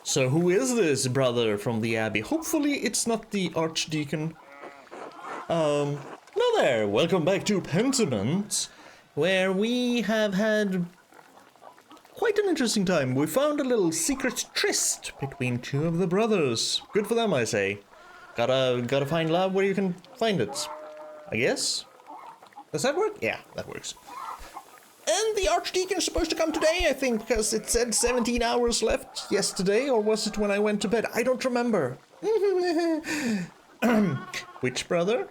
So who is this brother from the Abbey? Hopefully it's not the Archdeacon. Hello there, welcome back to Pentiment, where we have had quite an interesting time. We found a little secret tryst between two of the brothers. Good for them, I say. Gotta find love where you can find it, I guess. Does that work? Yeah, that works. And the Archdeacon's supposed to come today, I think, because it said 17 hours left yesterday, or was it when I went to bed? I don't remember. Which brother?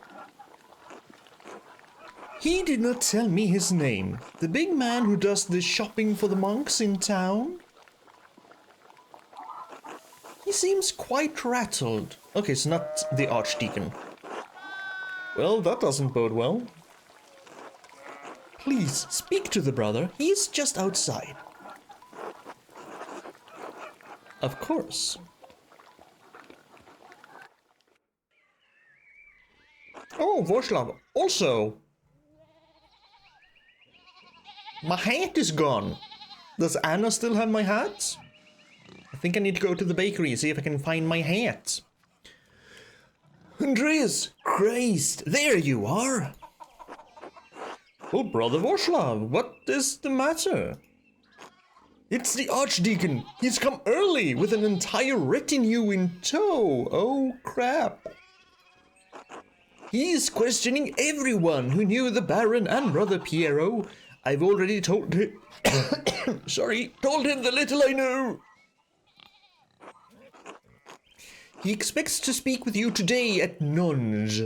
He did not tell me his name. The big man who does the shopping for the monks in town? He seems quite rattled. Okay, so not the Archdeacon. Well, that doesn't bode well. Please, speak to the brother. He's just outside. Of course. Oh, Vorslav, also. My hat is gone. Does Anna still have my hat? I think I need to go to the bakery and see if I can find my hat. Andreas, Christ, there you are. Oh, Brother Vorslav, what is the matter? It's the Archdeacon. He's come early with an entire retinue in tow. Oh, crap. He's questioning everyone who knew the Baron and Brother Piero. I've already told him... told him the little I know. He expects to speak with you today at Non's.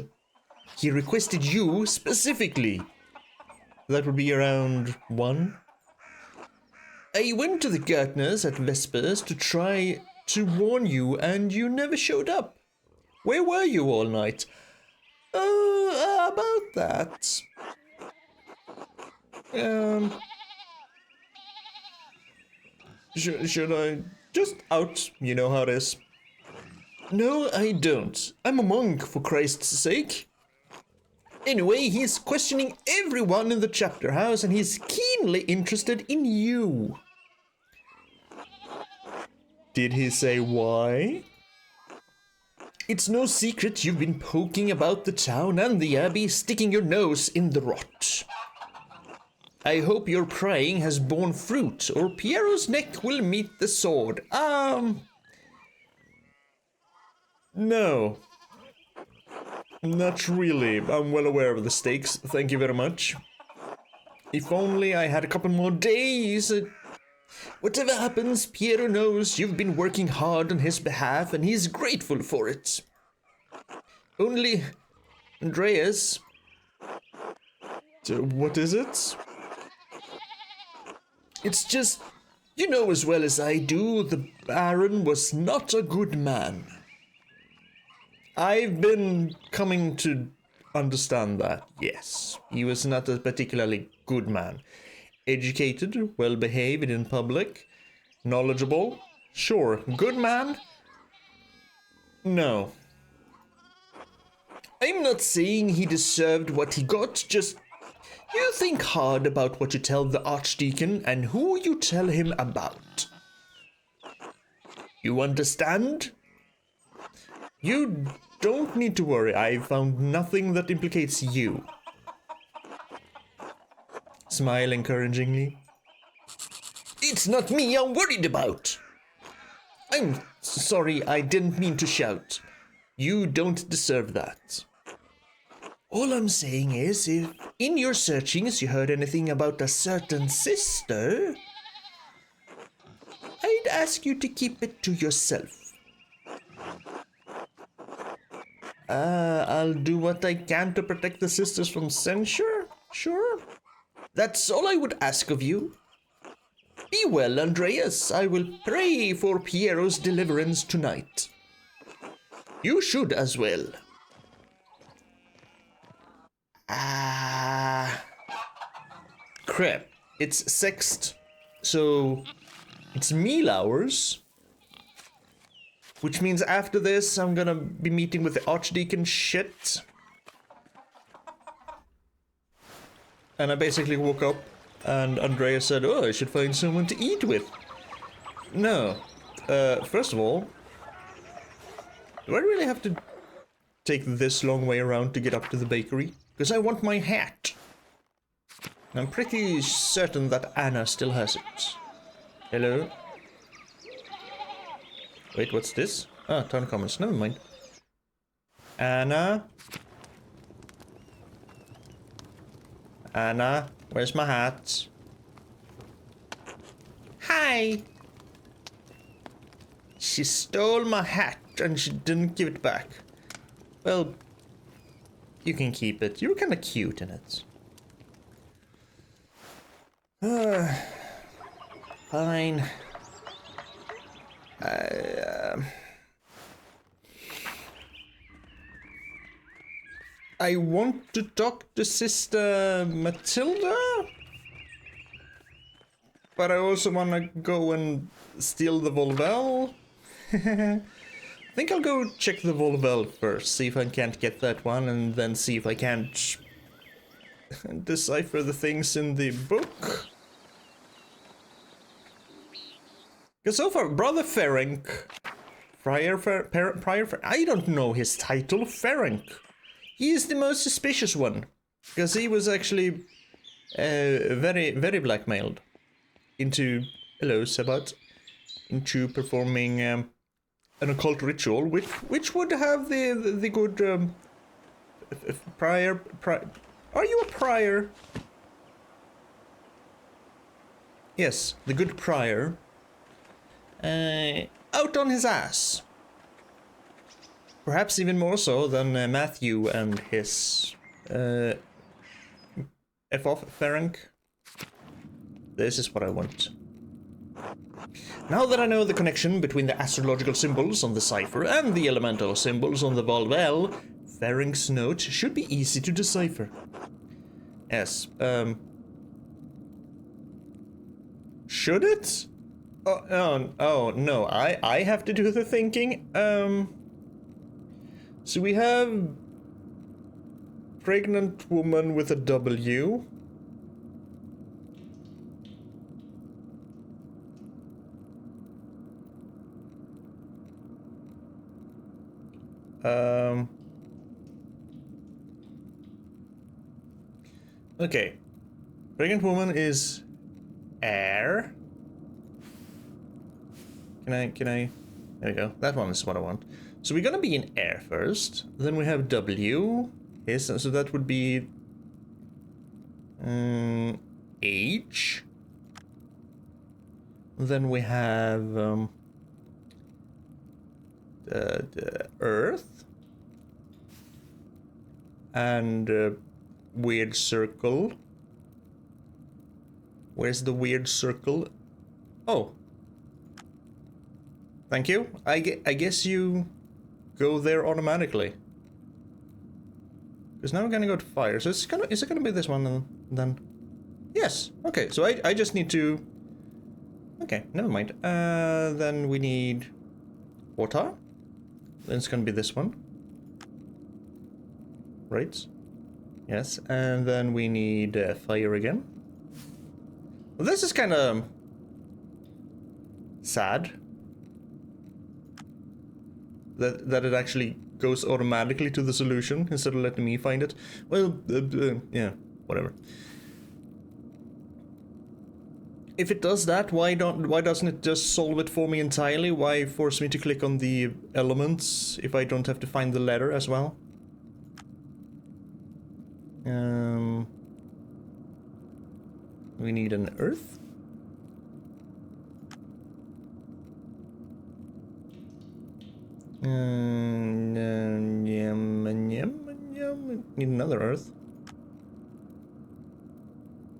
He requested you specifically. That would be around 1. I went to the Gartners at Vespers to try to warn you, and you never showed up. Where were you all night? About that. Should I just out? You know how it is. No, I don't. I'm a monk, for Christ's sake. Anyway, he's questioning everyone in the chapter house, and he's keenly interested in you. Did he say why? It's no secret you've been poking about the town and the abbey, sticking your nose in the rot. I hope your prying has borne fruit, or Piero's neck will meet the sword. No. Not really. I'm well aware of the stakes, thank you very much. If only I had a couple more days. Whatever happens, Piero knows you've been working hard on his behalf, and he's grateful for it. Only, Andreas... What is it? It's just, you know as well as I do, the Baron was not a good man. I've been coming to understand that, yes. He was not a particularly good man. Educated, well-behaved in public, knowledgeable, sure. Good man? No. I'm not saying he deserved what he got, just you think hard about what you tell the Archdeacon and who you tell him about. You understand? You don't need to worry, I found nothing that implicates you. Smile encouragingly. It's not me I'm worried about. I'm sorry, I didn't mean to shout. You don't deserve that. All I'm saying is, if in your searchings you heard anything about a certain sister, I'd ask you to keep it to yourself. I'll do what I can to protect the sisters from censure, sure. That's all I would ask of you. Be well, Andreas. I will pray for Piero's deliverance tonight. You should as well. Crap. It's sext. So, it's meal hours. Which means after this, I'm gonna be meeting with the Archdeacon shit. And I basically woke up and Andrea said, oh, I should find someone to eat with. No. first of all, do I really have to take this long way around to get up to the bakery? Because I want my hat. I'm pretty certain that Anna still has it. Hello? Wait, what's this? Ah, town comments. Never mind. Anna? Anna, where's my hat? Hi! She stole my hat and she didn't give it back. Well, you can keep it. You're kind of cute in it. Fine. I want to talk to Sister Matilda, but I also want to go and steal the Volvel. I think I'll go check the Volvel first, see if I can't get that one, and then see if I can't decipher the things in the book. Because so far, Brother Ferenc, I don't know his title, Ferenc. He is the most suspicious one, because he was actually very blackmailed into, hello Sabat, into performing an occult ritual, which would have the good prior. Are you a prior? Yes, the good prior. Out on his ass. Perhaps even more so than Matthew and his F off Ferenc. This is what I want. Now that I know the connection between the astrological symbols on the cipher and the elemental symbols on the Volvel, Ferenc's note should be easy to decipher. Yes, should it? Oh no, I have to do the thinking. So we have pregnant woman with a W. Okay. Pregnant woman is air. Can I? There we go. That one is what I want. So we're gonna be in air first. Then we have W. Yes, so that would be H. Then we have the Earth and weird circle. Where's the weird circle? Oh. Thank you. I guess you go there automatically. Because now we're gonna go to fire. So is it gonna be this one and then? Yes. Okay. So I just need to. Okay. Never mind. Then we need water. Then it's gonna be this one. Right. Yes. And then we need fire again. Well, this is kind of sad. That it actually goes automatically to the solution instead of letting me find it. Well, yeah, whatever. If it does that, why doesn't it just solve it for me entirely? Why force me to click on the elements if I don't have to find the letter as well? We need an earth. Need another earth.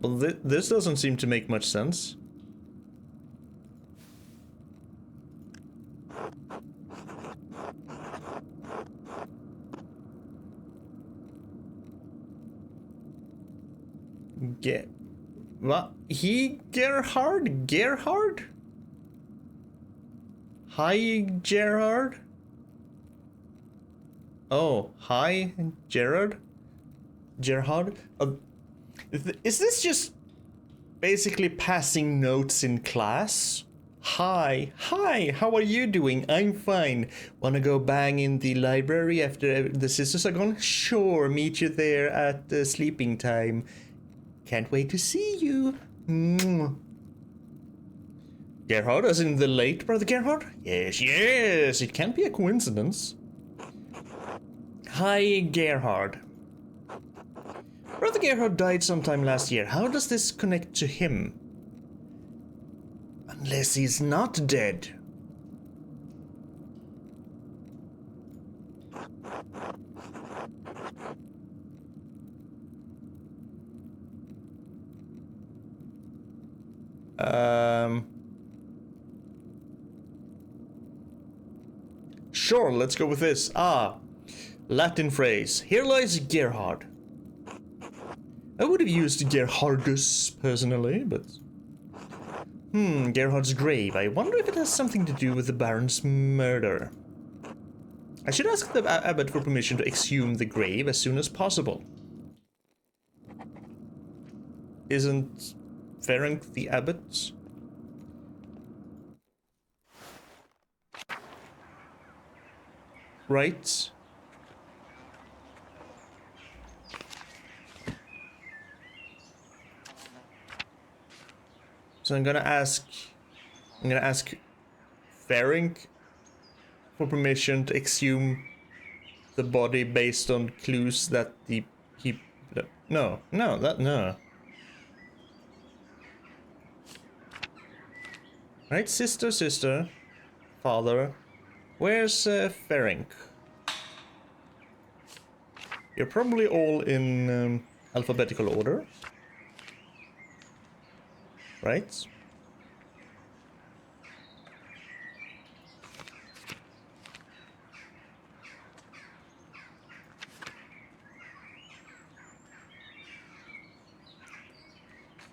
Well, this doesn't seem to make much sense. What? Gerhard? Gerhard? Hi, Gerhard? Oh, hi, Gerhard? Gerhard? Is this just basically passing notes in class? Hi, how are you doing? I'm fine. Wanna go bang in the library after the sisters are gone? Sure, meet you there at sleeping time. Can't wait to see you. Mwah. Gerhard, as in the late Brother Gerhard? Yes, it can't be a coincidence. Hi, Gerhard. Brother Gerhard died sometime last year. How does this connect to him? Unless he's not dead. Sure, let's go with this. Latin phrase. Here lies Gerhard. I would have used Gerhardus personally, but... Gerhard's grave. I wonder if it has something to do with the Baron's murder. I should ask the abbot for permission to exhume the grave as soon as possible. Isn't Ferenc the abbot? Right? So I'm gonna ask Ferenc for permission to exhume the body based on clues that no. Right, sister, father. Where's Ferenc? You're probably all in alphabetical order. Right?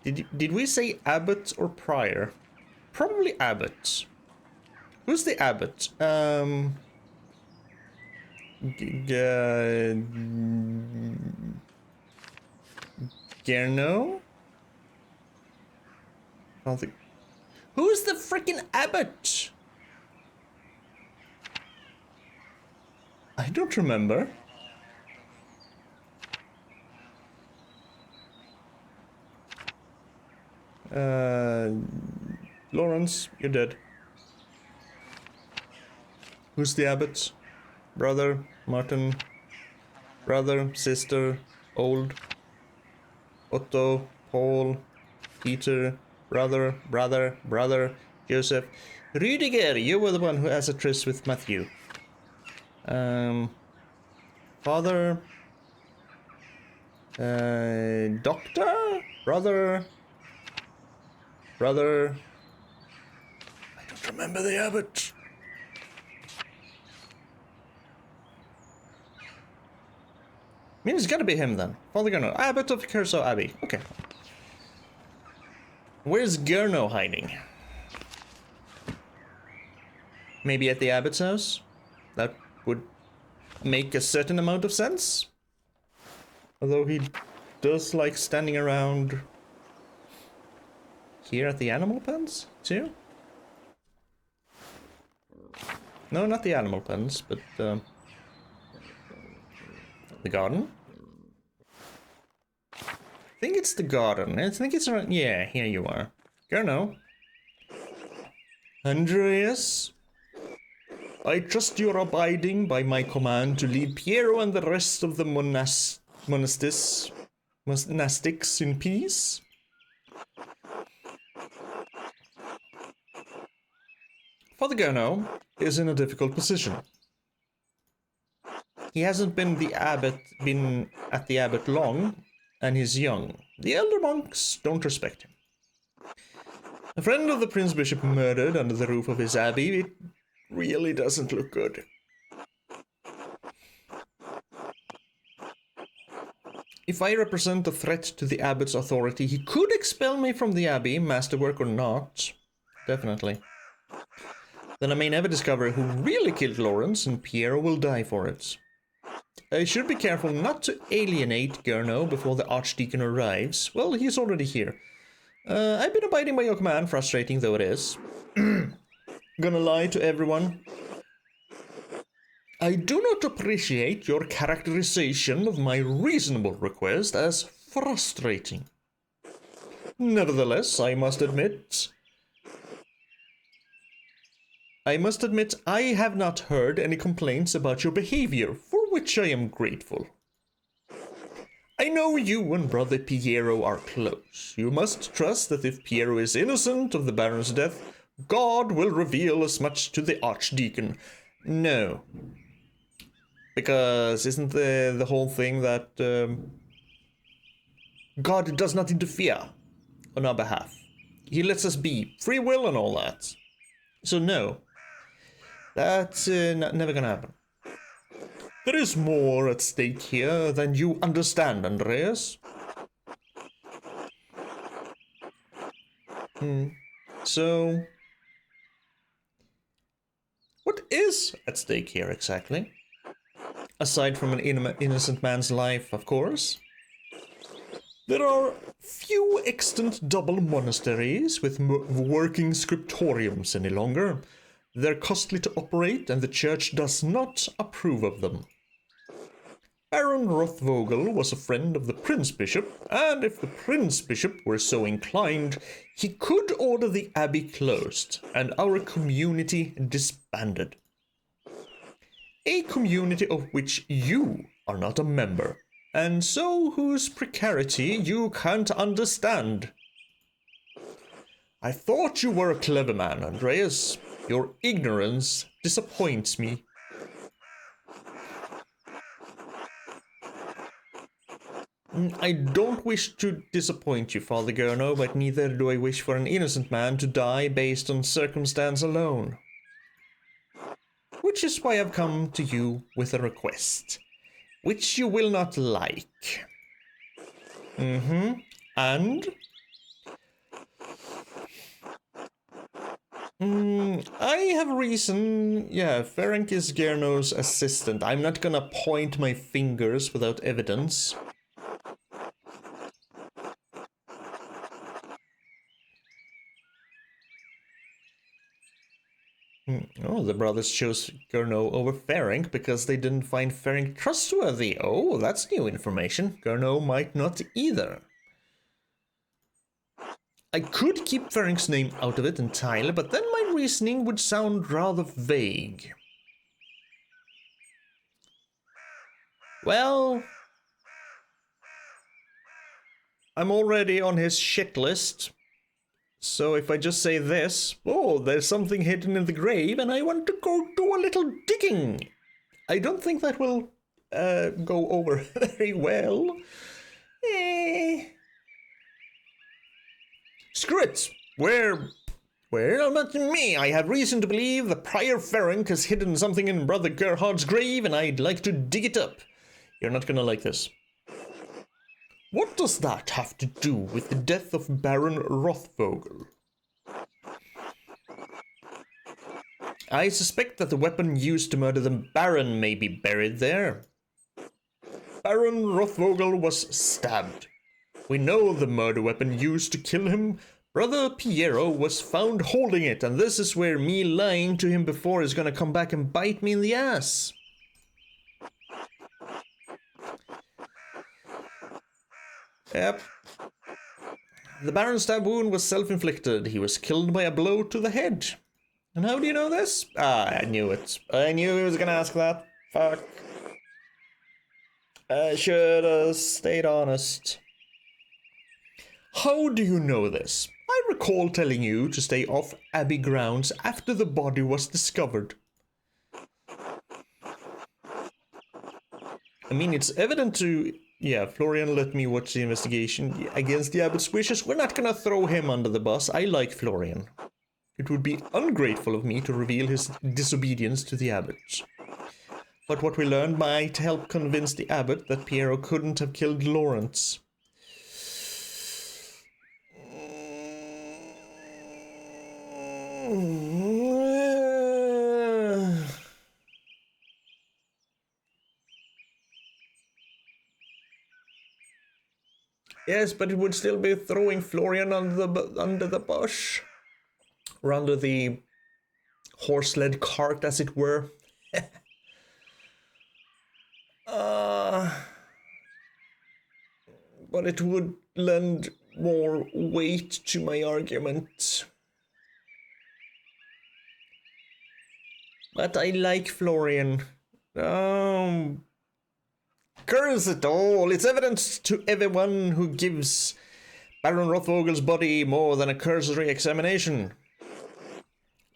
Did we say abbot or prior? Probably abbot. Who's the abbot? Gerno? I don't think. Who's the freaking abbot? I don't remember. Lawrence, you're dead. Who's the abbot? Brother, Martin. Brother, sister, old. Otto, Paul, Peter, brother, Joseph. Rüdiger, you were the one who has a tryst with Matthew. Father. Doctor? Brother. I don't remember the abbot. I mean, it's gotta be him then. Father Gurno. Abbot of Curso Abbey. Okay. Where's Gurno hiding? Maybe at the abbot's house? That would make a certain amount of sense. Although he does like standing around here at the animal pens, too? No, not the animal pens, but the garden? I think it's the garden. I think it's around. Yeah, here you are. Gurno. Andreas. I trust you're abiding by my command to lead Piero and the rest of the monastics in peace. Father Gurno is in a difficult position. He hasn't been at the abbot long, and he's young. The elder monks don't respect him. A friend of the Prince Bishop murdered under the roof of his abbey. It really doesn't look good. If I represent a threat to the abbot's authority, he could expel me from the abbey, masterwork or not. Definitely. Then I may never discover who really killed Lawrence, and Piero will die for it. I should be careful not to alienate Gurno before the Archdeacon arrives. Well, he's already here. I've been abiding by your command, frustrating though it is. Gonna lie to everyone. I do not appreciate your characterization of my reasonable request as frustrating. Nevertheless, I must admit I have not heard any complaints about your behavior, for which I am grateful. I know you and Brother Piero are close. You must trust that if Piero is innocent of the Baron's death, God will reveal as much to the Archdeacon. No. Because isn't the whole thing that God does not interfere on our behalf? He lets us be. Free will and all that. So no. That's never gonna happen. There is more at stake here than you understand, Andreas. So, what is at stake here exactly? Aside from an innocent man's life, of course. There are few extant double monasteries with working scriptoriums any longer. They're costly to operate, and the church does not approve of them. Baron Rothvogel was a friend of the Prince Bishop, and if the Prince Bishop were so inclined, he could order the abbey closed and our community disbanded. A community of which you are not a member, and so whose precarity you can't understand. I thought you were a clever man, Andreas. Your ignorance disappoints me. I don't wish to disappoint you, Father Gurno, but neither do I wish for an innocent man to die based on circumstance alone. Which is why I've come to you with a request, which you will not like. And? I have reason. Yeah, Ferenc is Gurno's assistant. I'm not gonna point my fingers without evidence. Oh, the brothers chose Gurno over Ferenc because they didn't find Ferenc trustworthy. Oh, that's new information. Gurno might not either. I could keep Ferenc's name out of it entirely, but then my reasoning would sound rather vague. Well, I'm already on his shit list. So if I just say this, oh, there's something hidden in the grave and I want to go do a little digging. I don't think that will go over very well. Screw it. Well, not me. I have reason to believe the Prior Ferenc has hidden something in Brother Gerhard's grave and I'd like to dig it up. You're not gonna like this. What does that have to do with the death of Baron Rothvogel? I suspect that the weapon used to murder the Baron may be buried there. Baron Rothvogel was stabbed. We know the murder weapon used to kill him. Brother Piero was found holding it, and this is where me lying to him before is gonna come back and bite me in the ass. Yep. The Baron's stab wound was self-inflicted. He was killed by a blow to the head. And how do you know this? I knew it. I knew he was gonna ask that. Fuck. I should have stayed honest. How do you know this? I recall telling you to stay off Abbey grounds after the body was discovered. I mean, it's evident to... Yeah, Florian let me watch the investigation against the abbot's wishes. We're not gonna throw him under the bus. I like Florian. It would be ungrateful of me to reveal his disobedience to the abbot. But what we learned might help convince the abbot that Piero couldn't have killed Lawrence. Yes, but it would still be throwing Florian under the bush. Or under the horse-led cart, as it were. But it would lend more weight to my argument. But I like Florian. Curse it all! It's evident to everyone who gives Baron Rothvogel's body more than a cursory examination.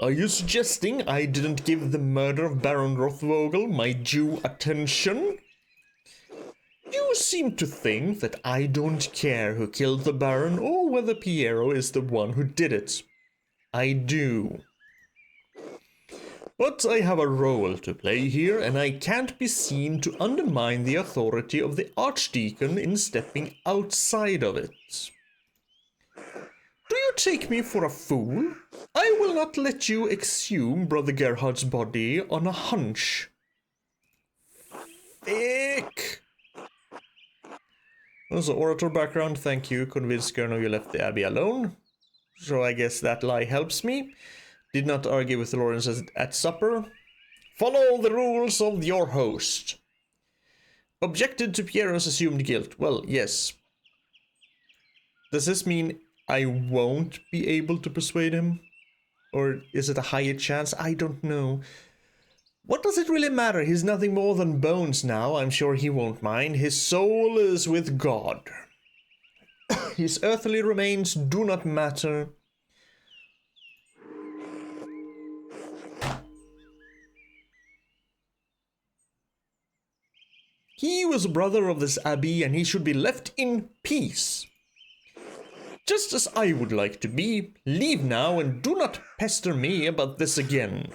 Are you suggesting I didn't give the murder of Baron Rothvogel my due attention? You seem to think that I don't care who killed the Baron or whether Piero is the one who did it. I do. But I have a role to play here, and I can't be seen to undermine the authority of the Archdeacon in stepping outside of it. Do you take me for a fool? I will not let you exhume Brother Gerhard's body on a hunch. Fick! Also, orator background, thank you. Convinced Gurno you left the Abbey alone. So I guess that lie helps me. Did not argue with Lawrence at supper. Follow the rules of your host. Objected to Piero's assumed guilt. Well, yes. Does this mean I won't be able to persuade him? Or is it a higher chance? I don't know. What does it really matter? He's nothing more than bones now. I'm sure he won't mind. His soul is with God. His earthly remains do not matter. He was a brother of this abbey, and he should be left in peace. Just as I would like to be. Leave now, and do not pester me about this again.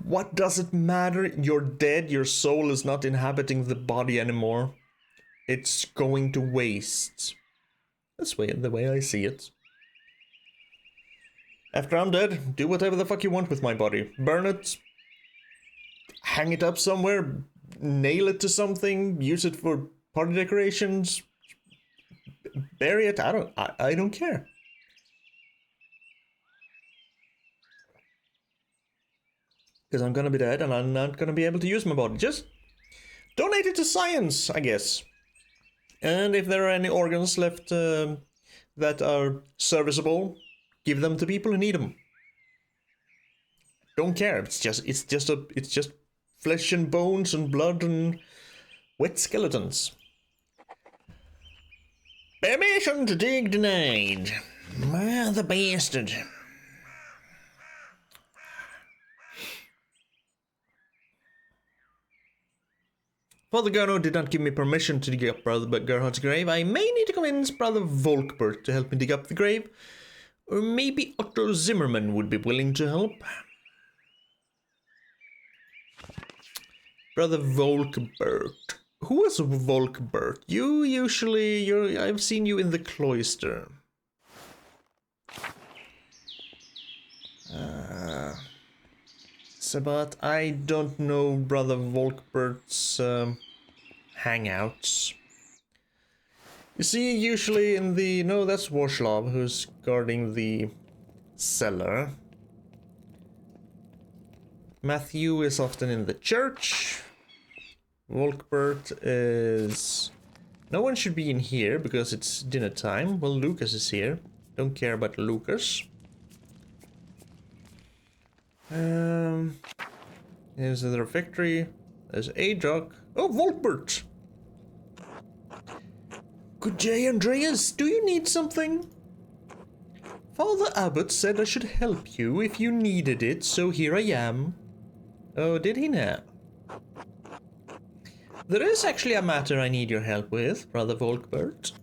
What does it matter? You're dead, your soul is not inhabiting the body anymore. It's going to waste. That's the way I see it. After I'm dead, do whatever the fuck you want with my body. Burn it, hang it up somewhere, nail it to something, use it for party decorations, bury it. I don't care. Because I'm gonna be dead and I'm not gonna be able to use my body. Just donate it to science, I guess. And if there are any organs left that are serviceable, give them to people who need them. Don't care. It's just flesh and bones and blood and wet skeletons. Permission to dig denied. The bastard. Father Gurno did not give me permission to dig up Brother Gerhard's grave. I may need to convince Brother Volkbert to help me dig up the grave. Or maybe Otto Zimmerman would be willing to help. Brother Volkbert. Who is Volkbert? I've seen you in the cloister. But I don't know Brother Volkbert's hangouts. You see, usually in the... No, that's Warslav who's guarding the cellar. Matthew is often in the church. Volkbert is... No one should be in here because it's dinner time. Well, Lucas is here. Don't care about Lucas. Here's the refectory. There's Adrock. Oh, Volkbert! Good day, Andreas. Do you need something? Father Abbot said I should help you if you needed it, so here I am. Oh, did he now? There is actually a matter I need your help with, Brother Volkbert.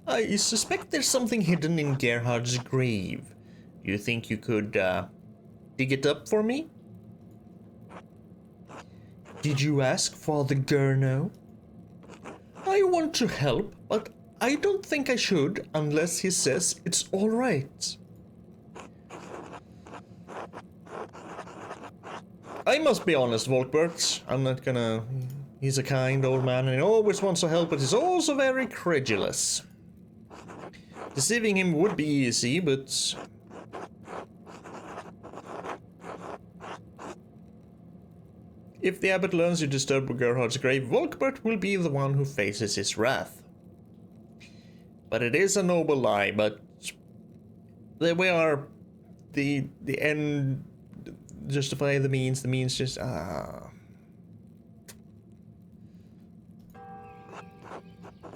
I suspect there's something hidden in Gerhard's grave. Do you think you could, dig it up for me? Did you ask Father Gurno? I want to help, but I don't think I should unless he says it's all right. I must be honest, Volkbert. I'm not gonna He's a kind old man and he always wants to help, but he's also very credulous. Deceiving him would be easy, but... if the abbot learns you disturb Gerhard's grave, Volkbert will be the one who faces his wrath. But it is a noble lie, but... there we are. The end justify the means just...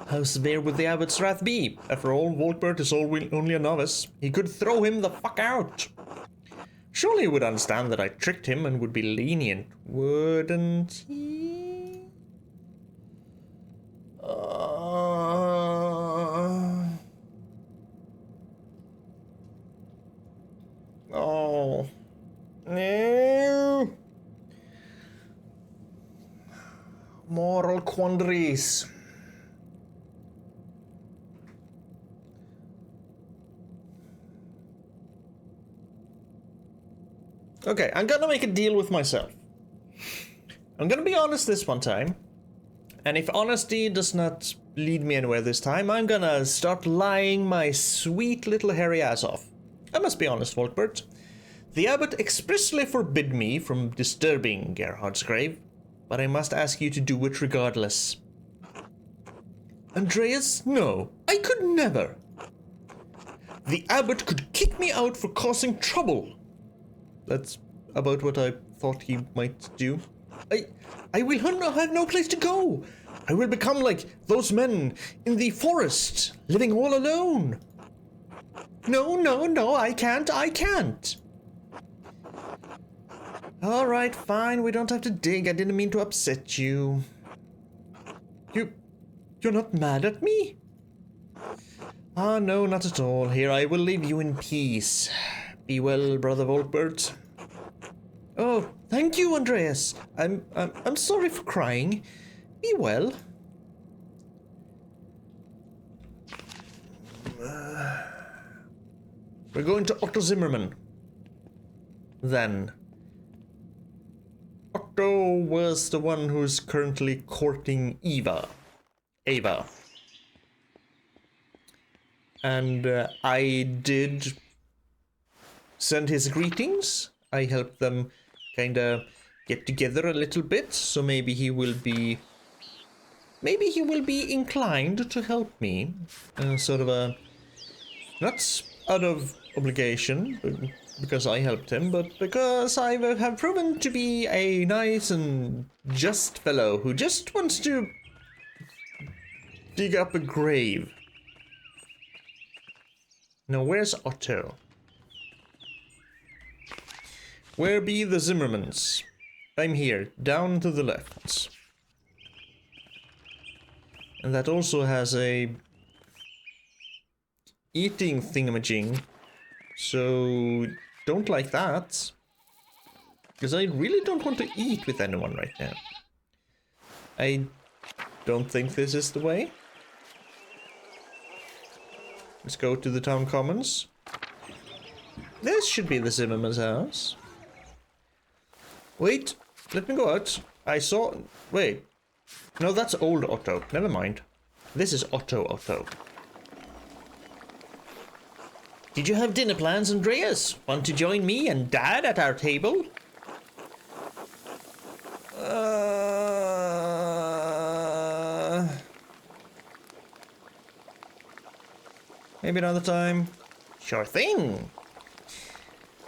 How severe would the abbot's wrath be? After all, Volkbert is only a novice. He could throw him the fuck out. Surely he would understand that I tricked him and would be lenient, wouldn't he? Oh. No. Moral quandaries. Okay, I'm gonna make a deal with myself. I'm gonna be honest this one time. And if honesty does not lead me anywhere this time, I'm gonna start lying my sweet little hairy ass off. I must be honest, Volkbert. The abbot expressly forbid me from disturbing Gerhard's grave, but I must ask you to do it regardless. Andreas, no, I could never. The abbot could kick me out for causing trouble. That's about what I thought he might do. I will have no place to go. I will become like those men in the forest, living all alone. No, I can't. All right, fine, we don't have to dig. I didn't mean to upset you. You're not mad at me? Ah, no, not at all. Here, I will leave you in peace. Be well, brother Volkbert. Oh, thank you, Andreas. I'm sorry for crying. Be well. We're going to Otto Zimmerman. Then. Otto was the one who's currently courting Ava. And I did send his greetings. I helped them kinda get together a little bit, so maybe he will be inclined to help me. Sort of a, not out of obligation, because I helped him, but because I have proven to be a nice and just fellow who just wants to dig up a grave. Now, where's Otto? Where be the Zimmermans? I'm here, down to the left. And that also has a eating thingamajig. So don't like that. Because I really don't want to eat with anyone right now. I don't think this is the way. Let's go to the town commons. This should be the Zimmerman's house. Wait, let me go out. I saw... wait. No, that's old Otto. Never mind. This is Otto. Did you have dinner plans, Andreas? Want to join me and Dad at our table? Maybe another time. Sure thing.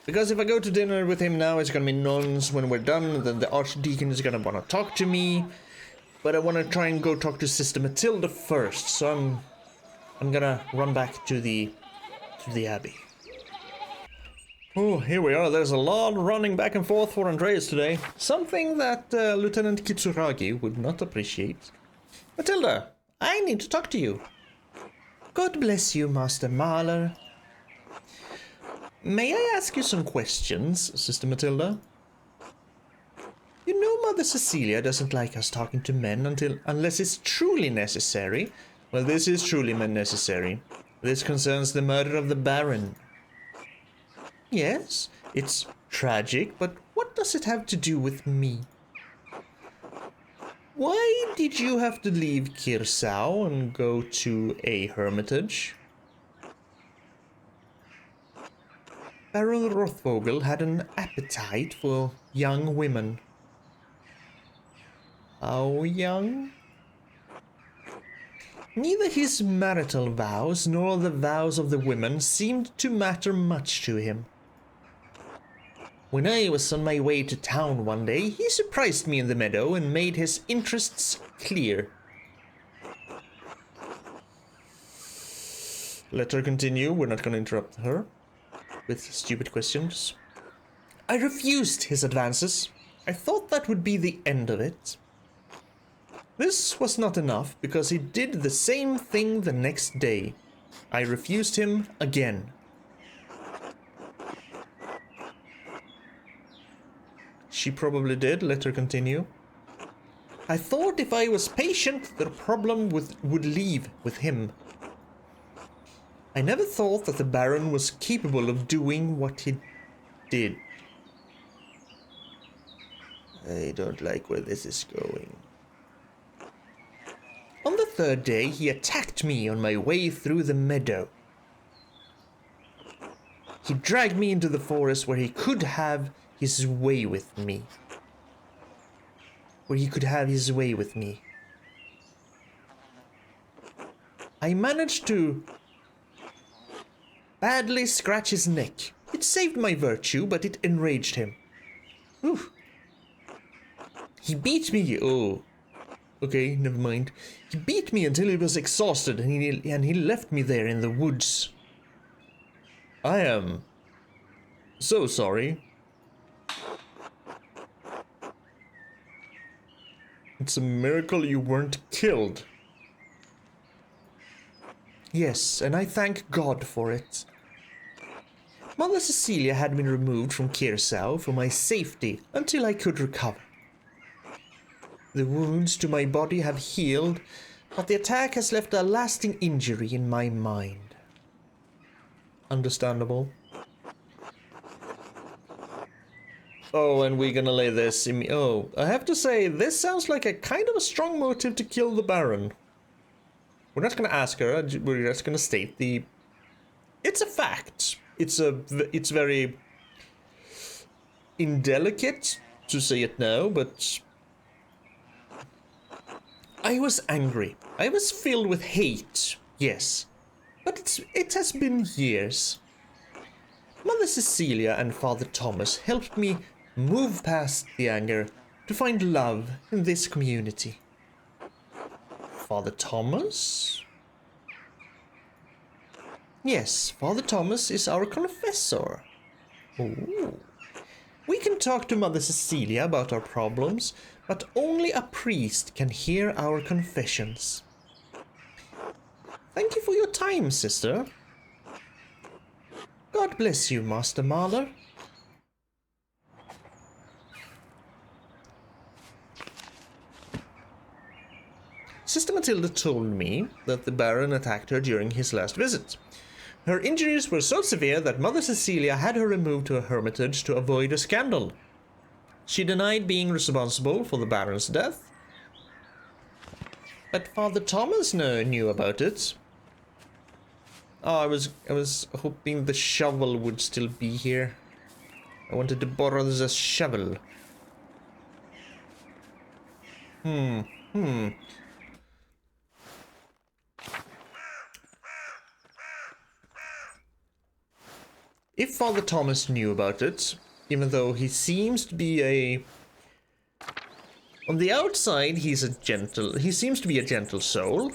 Because if I go to dinner with him now, it's gonna be nuns when we're done, then the Archdeacon is gonna wanna talk to me. But I wanna try and go talk to Sister Matilda first, so I'm gonna run back to the Abbey. Oh, here we are. There's a lot running back and forth for Andreas today. Something that Lieutenant Kitsuragi would not appreciate. Matilda, I need to talk to you. God bless you, Master Mahler. May I ask you some questions, Sister Matilda? You know Mother Cecilia doesn't like us talking to men unless it's truly necessary. Well, this is truly necessary. This concerns the murder of the Baron. Yes, it's tragic, but what does it have to do with me? Why did you have to leave Kirsau and go to a hermitage? Baron Rothvogel had an appetite for young women. How young? Neither his marital vows nor the vows of the women seemed to matter much to him. When I was on my way to town one day, he surprised me in the meadow and made his interests clear. Let her continue, we're not going to interrupt her with stupid questions. I refused his advances. I thought that would be the end of it. This was not enough, because he did the same thing the next day. I refused him again. She probably did. Let her continue. I thought if I was patient, the problem would leave with him. I never thought that the Baron was capable of doing what he did. I don't like where this is going. On the third day, he attacked me on my way through the meadow. He dragged me into the forest where he could have his way with me. I managed to badly scratch his neck. It saved my virtue, but it enraged him. Oof. He beat me. Oh. Okay, never mind. He beat me until he was exhausted, and he left me there in the woods. I am so sorry. It's a miracle you weren't killed. Yes, and I thank God for it. Mother Cecilia had been removed from Kirsau for my safety until I could recover. The wounds to my body have healed, but the attack has left a lasting injury in my mind. Understandable. Oh, and we're gonna lay this in me. Oh, I have to say, this sounds like a kind of a strong motive to kill the Baron. We're not gonna ask her, we're just gonna state the... It's a fact. It's very indelicate to say it now, but... I was angry. I was filled with hate, yes. But it has been years. Mother Cecilia and Father Thomas helped me move past the anger to find love in this community. Father Thomas? Yes, Father Thomas is our confessor. Ooh. We can talk to Mother Cecilia about our problems, but only a priest can hear our confessions. Thank you for your time, sister. God bless you, Master Mahler. Sister Matilda told me that the Baron attacked her during his last visit. Her injuries were so severe that Mother Cecilia had her removed to a hermitage to avoid a scandal. She denied being responsible for the Baron's death. But Father Thomas knew about it. Oh, I was hoping the shovel would still be here. I wanted to borrow the shovel. If Father Thomas knew about it, even though he seems to be a... On the outside, he seems to be a gentle soul.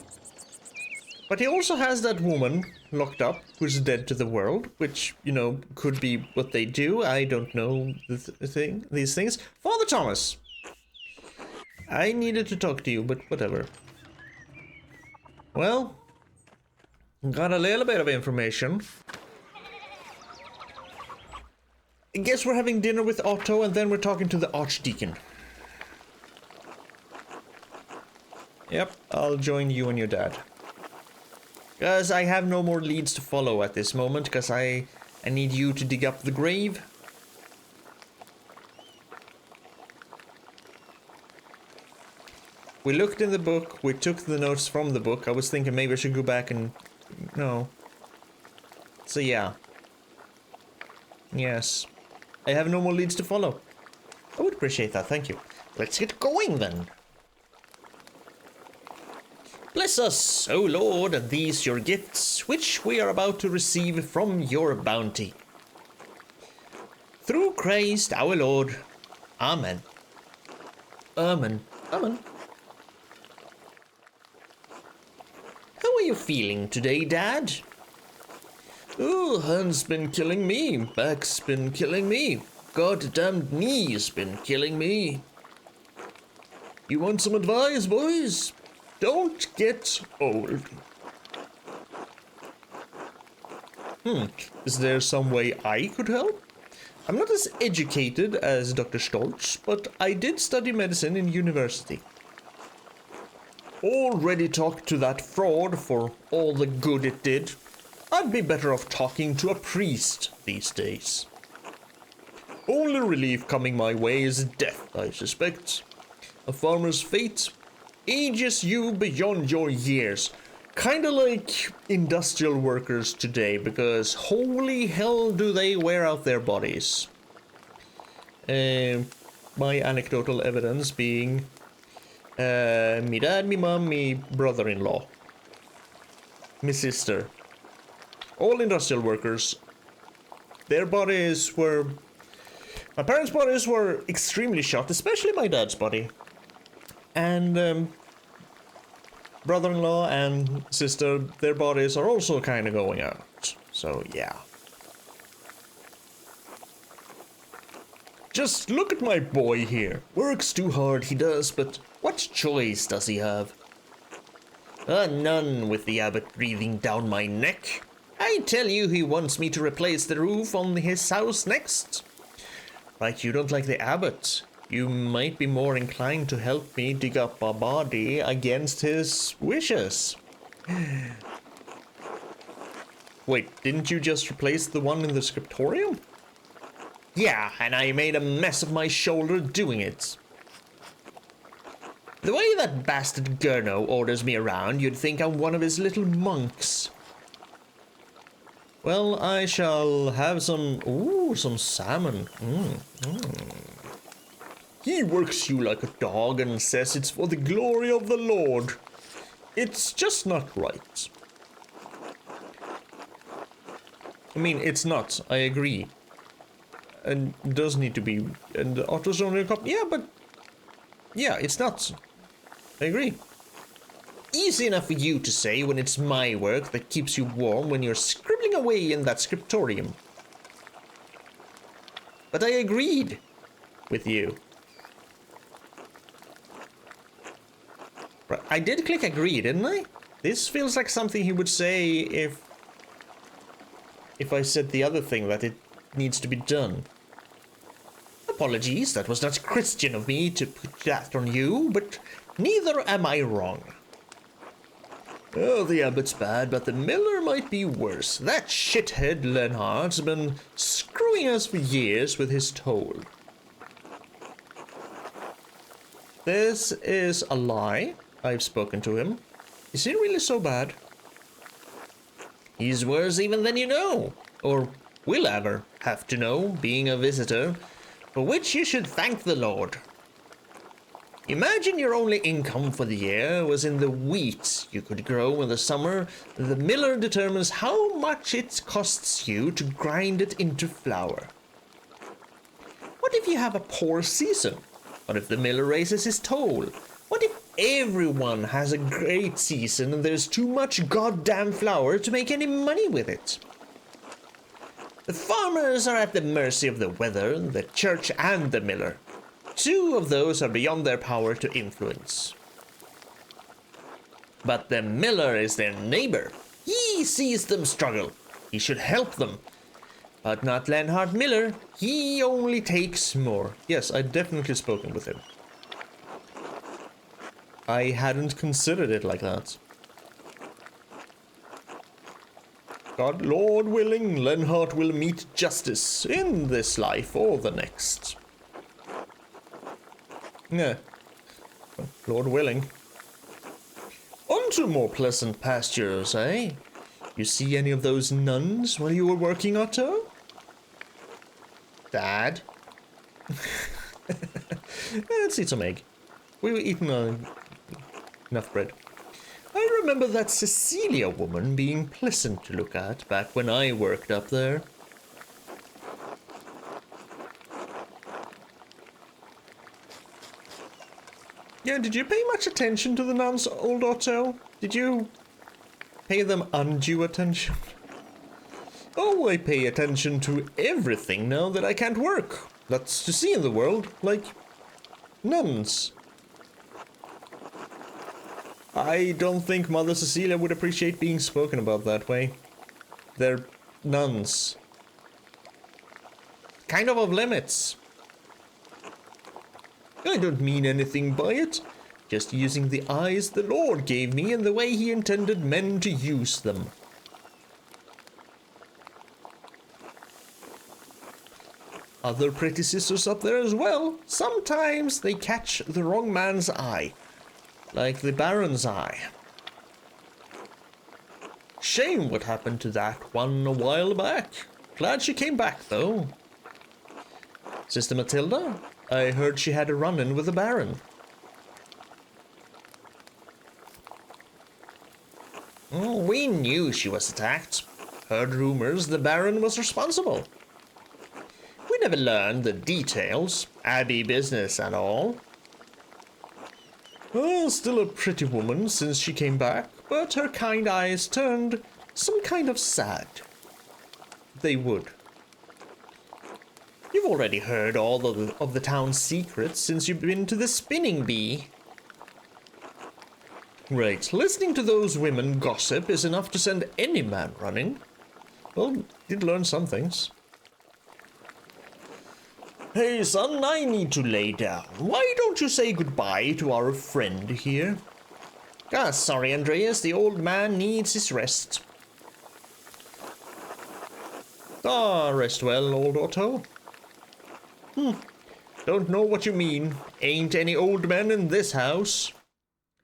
But he also has that woman locked up who's dead to the world, which, you know, could be what they do. I don't know these things. Father Thomas! I needed to talk to you, but whatever. Well, got a little bit of information. I guess we're having dinner with Otto, and then we're talking to the Archdeacon. Yep, I'll join you and your dad. Because I have no more leads to follow at this moment, because I need you to dig up the grave. We looked in the book, we took the notes from the book. I was thinking maybe I should go back and... No. So yeah. Yes. I have no more leads to follow. I would appreciate that, thank you. Let's get going then. Bless us, O Lord, and these your gifts, which we are about to receive from your bounty. Through Christ our Lord. Amen. Amen. Amen. How are you feeling today, Dad? Oh, hand's been killing me. Back's been killing me. Goddamned knee's been killing me. You want some advice, boys? Don't get old. Is there some way I could help? I'm not as educated as Dr. Stoltz, but I did study medicine in university. Already talked to that fraud for all the good it did. I'd be better off talking to a priest these days. Only relief coming my way is death, I suspect. A farmer's fate ages you beyond your years. Kinda like industrial workers today, because holy hell do they wear out their bodies. My anecdotal evidence being me dad, me mom, me brother-in-law, me sister. All industrial workers, their bodies were... My parents' bodies were extremely shot, especially my dad's body. And brother-in-law and sister, their bodies are also kind of going out. So, yeah. Just look at my boy here. Works too hard, he does, but what choice does he have? None, with the abbot breathing down my neck. I tell you, he wants me to replace the roof on his house next. Right, you don't like the abbot. You might be more inclined to help me dig up a body against his wishes. Wait, didn't you just replace the one in the scriptorium? Yeah, and I made a mess of my shoulder doing it. The way that bastard Gurno orders me around, you'd think I'm one of his little monks. Well, I shall have some... Ooh, some salmon. He works you like a dog and says it's for the glory of the Lord. It's just not right. I mean, it's not. I agree. And it does need to be... And the Otto's only a cup. Yeah, but... Yeah, it's not. I agree. Easy enough for you to say when it's my work that keeps you warm when you're scribbling away in that scriptorium. But I agreed with you. Right, I did click agree, didn't I? This feels like something he would say if I said the other thing, that it needs to be done. Apologies, that was not Christian of me to put that on you, but neither am I wrong. Oh, the abbot's bad, but the miller might be worse. That shithead Lenhardt's been screwing us for years with his toll. This is a lie. I've spoken to him. Is he really so bad? He's worse even than you know, or will ever have to know, being a visitor, for which you should thank the Lord. Imagine your only income for the year was in the wheat you could grow in the summer. The miller determines how much it costs you to grind it into flour. What if you have a poor season? What if the miller raises his toll? What if everyone has a great season and there's too much goddamn flour to make any money with it? The farmers are at the mercy of the weather, the church, and the miller. Two of those are beyond their power to influence. But the miller is their neighbor. He sees them struggle. He should help them. But not Lenhardt Miller. He only takes more. Yes, I've definitely spoken with him. I hadn't considered it like that. God, Lord willing, Lenhardt will meet justice in this life or the next. Yeah. Lord willing. On to more pleasant pastures, eh? You see any of those nuns while you were working, Otto? Dad? Let's eat some egg. We were eating enough bread. I remember that Cecilia woman being pleasant to look at back when I worked up there. Yeah, did you pay much attention to the nuns, old Otto? Did you pay them undue attention? Oh, I pay attention to everything now that I can't work. That's to see in the world, like nuns. I don't think Mother Cecilia would appreciate being spoken about that way. They're nuns. Kind of off limits. I don't mean anything by it. Just using the eyes the Lord gave me and the way he intended men to use them. Other pretty sisters up there as well. Sometimes they catch the wrong man's eye. Like the Baron's eye. Shame what happened to that one a while back. Glad she came back though. Sister Matilda, I heard she had a run-in with the Baron. Oh, we knew she was attacked. Heard rumors the Baron was responsible. We never learned the details, Abbey business and all. Well, still a pretty woman since she came back, but her kind eyes turned some kind of sad. They would. You've already heard all of the town's secrets since you've been to the spinning bee. Right, listening to those women gossip is enough to send any man running. Well, did learn some things. Hey son, I need to lay down. Why don't you say goodbye to our friend here? Ah, sorry Andreas, the old man needs his rest. Ah, rest well, old Otto. Don't know what you mean. Ain't any old men in this house,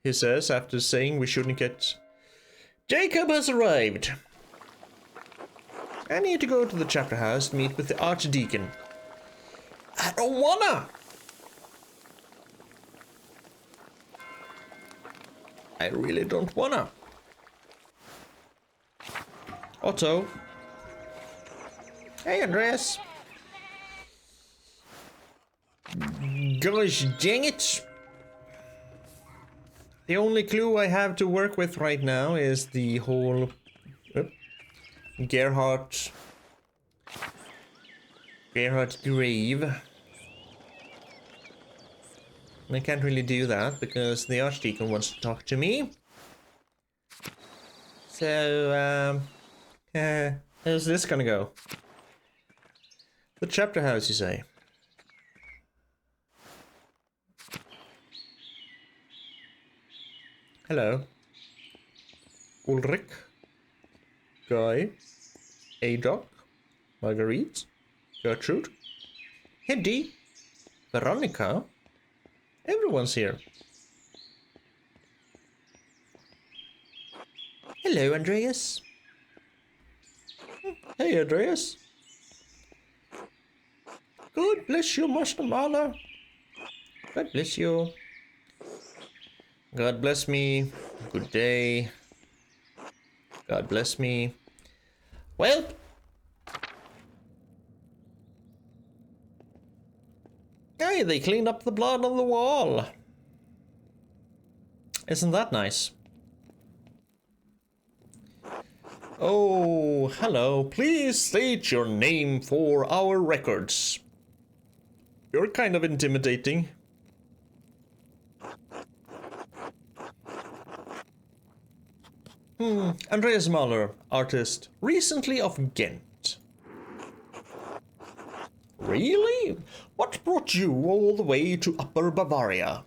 he says after saying we shouldn't get... Jacob has arrived. I need to go to the chapter house to meet with the archdeacon. I don't wanna. I really don't wanna. Otto. Hey, Andreas. Gosh dang it. The only clue I have to work with right now is the whole Gerhardt grave. I can't really do that because the Archdeacon wants to talk to me. So, how's this gonna go? The chapter house, you say? Hello. Ulrich. Guy. Adoc. Marguerite. Gertrude. Hedy. Veronica. Everyone's here. Hello, Andreas. Hey, Andreas. God bless you, Master Mahler. God bless you. God bless me. Good day. God bless me. Well. Hey, they cleaned up the blood on the wall. Isn't that nice? Oh, hello. Please state your name for our records. You're kind of intimidating. Andreas Mahler, artist, recently of Ghent. Really? What brought you all the way to Upper Bavaria?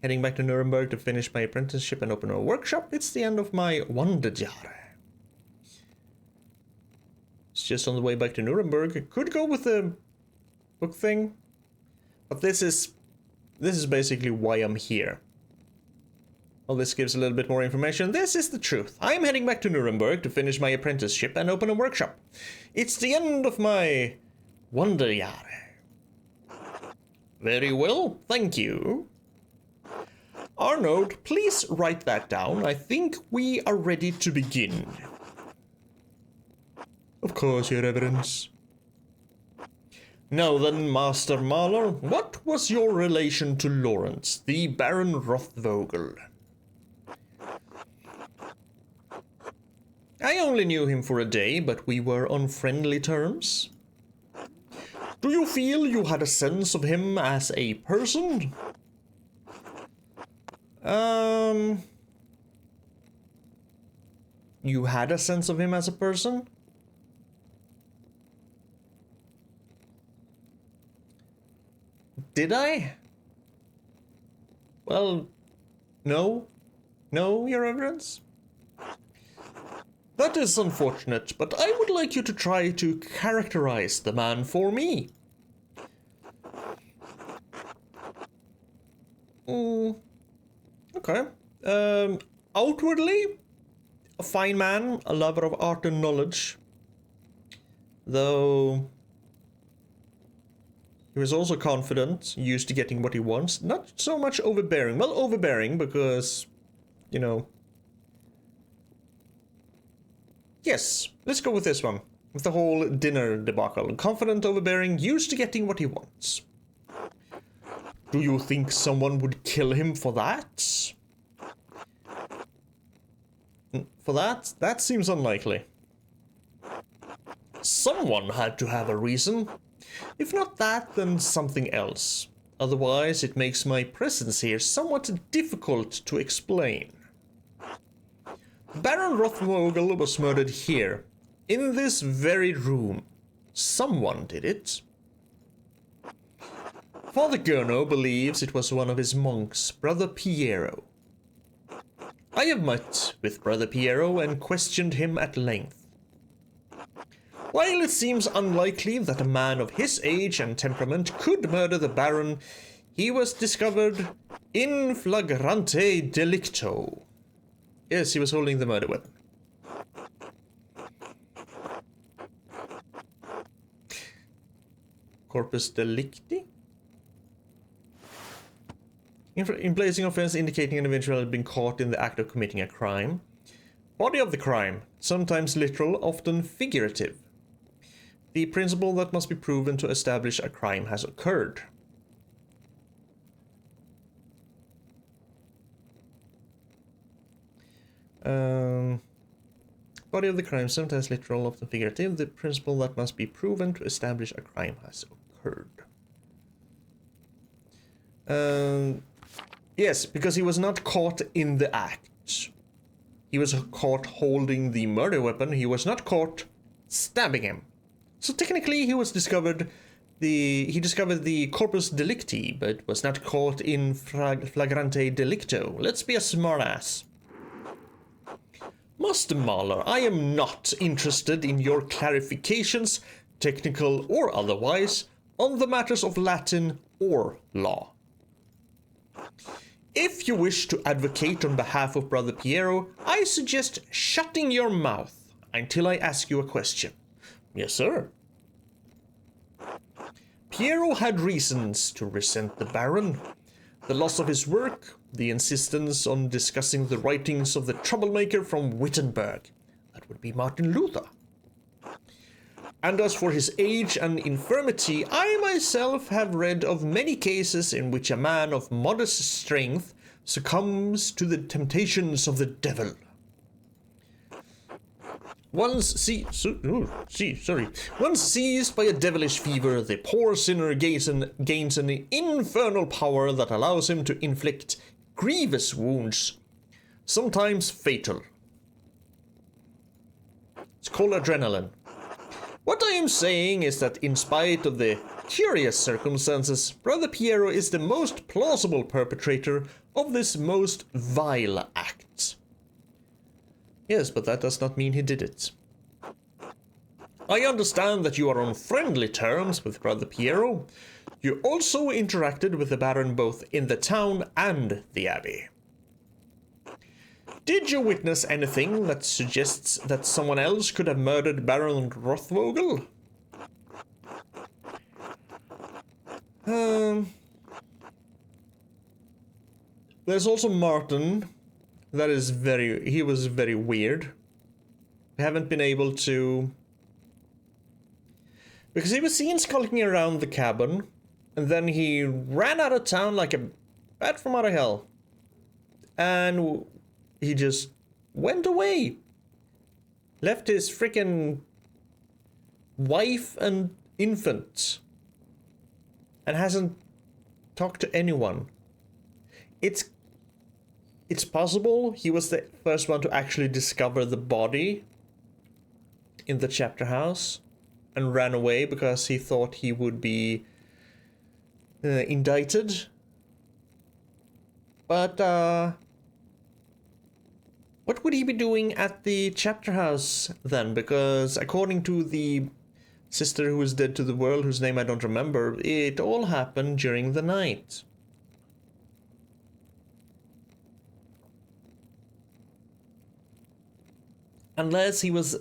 Heading back to Nuremberg to finish my apprenticeship and open a workshop. It's the end of my Wanderjahre. It's just on the way back to Nuremberg. I could go with the book thing, but this is basically why I'm here. Well, this gives a little bit more information. This is the truth. I'm heading back to Nuremberg to finish my apprenticeship and open a workshop. It's the end of my Wanderjahre. Very well, thank you. Arnold, please write that down. I think we are ready to begin. Of course, Your Reverence. Now then, Master Mahler, what was your relation to Lawrence, the Baron Rothvogel? I only knew him for a day, but we were on friendly terms. Do you feel you had a sense of him as a person? You had a sense of him as a person? Did I? Well, no. No, Your Reverence? That is unfortunate, but I would like you to try to characterize the man for me. Okay. Outwardly, a fine man, a lover of art and knowledge. Though he was also confident, used to getting what he wants. Not so much overbearing. Well, overbearing because, you know. Yes, let's go with this one. With the whole dinner debacle. Confident, overbearing, used to getting what he wants. Do you think someone would kill him for that? For that? That seems unlikely. Someone had to have a reason. If not that, then something else. Otherwise, it makes my presence here somewhat difficult to explain. Baron Rothvogel was murdered here, in this very room. Someone did it. Father Gurno believes it was one of his monks, Brother Piero. I have met with Brother Piero and questioned him at length. While it seems unlikely that a man of his age and temperament could murder the Baron, he was discovered in flagrante delicto. Yes, he was holding the murder weapon. Corpus delicti? In placing offense indicating an individual had been caught in the act of committing a crime. Body of the crime, sometimes literal, often figurative. The principle that must be proven to establish a crime has occurred. Body of the crime, sometimes literal, often figurative. The principle that must be proven to establish a crime has occurred. Yes, because he was not caught in the act. He was caught holding the murder weapon. He was not caught stabbing him. So technically he was discovered he discovered the corpus delicti, but was not caught in flagrante delicto. Let's be a smartass. Master Mahler, I am not interested in your clarifications, technical or otherwise, on the matters of Latin or law. If you wish to advocate on behalf of Brother Piero, I suggest shutting your mouth until I ask you a question. Yes, sir. Piero had reasons to resent the Baron. The loss of his work, the insistence on discussing the writings of the troublemaker from Wittenberg. That would be Martin Luther. And as for his age and infirmity, I myself have read of many cases in which a man of modest strength succumbs to the temptations of the devil. Once seized by a devilish fever, the poor sinner gains an infernal power that allows him to inflict grievous wounds, sometimes fatal. It's called adrenaline. What I am saying is that in spite of the curious circumstances, Brother Piero is the most plausible perpetrator of this most vile act. Yes, but that does not mean he did it. I understand that you are on friendly terms with Brother Piero. You also interacted with the Baron both in the town and the Abbey. Did you witness anything that suggests that someone else could have murdered Baron Rothvogel? There's also Martin. He was very weird. We haven't been able to... Because he was seen skulking around the cabin, and then he ran out of town like a bat from out of hell. And he just went away. Left his freaking wife and infant. And hasn't talked to anyone. It's possible he was the first one to actually discover the body in the chapter house and ran away because he thought he would be indicted. But what would he be doing at the chapter house then? Because according to the sister who was dead to the world, whose name I don't remember, it all happened during the night. Unless he was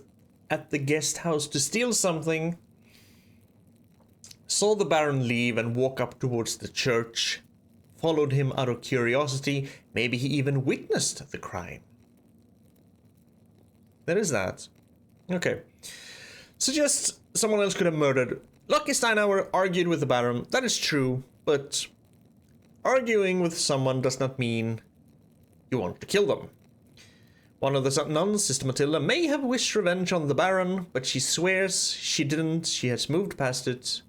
at the guest house to steal something, saw the Baron leave and walk up towards the church, followed him out of curiosity, maybe he even witnessed the crime. There is that. Okay. Suggests someone else could have murdered. Lucky Steinhauer argued with the Baron. That is true, but arguing with someone does not mean you want to kill them. One of the nuns, Sister Matilda, may have wished revenge on the Baron, but she swears she didn't. She has moved past it.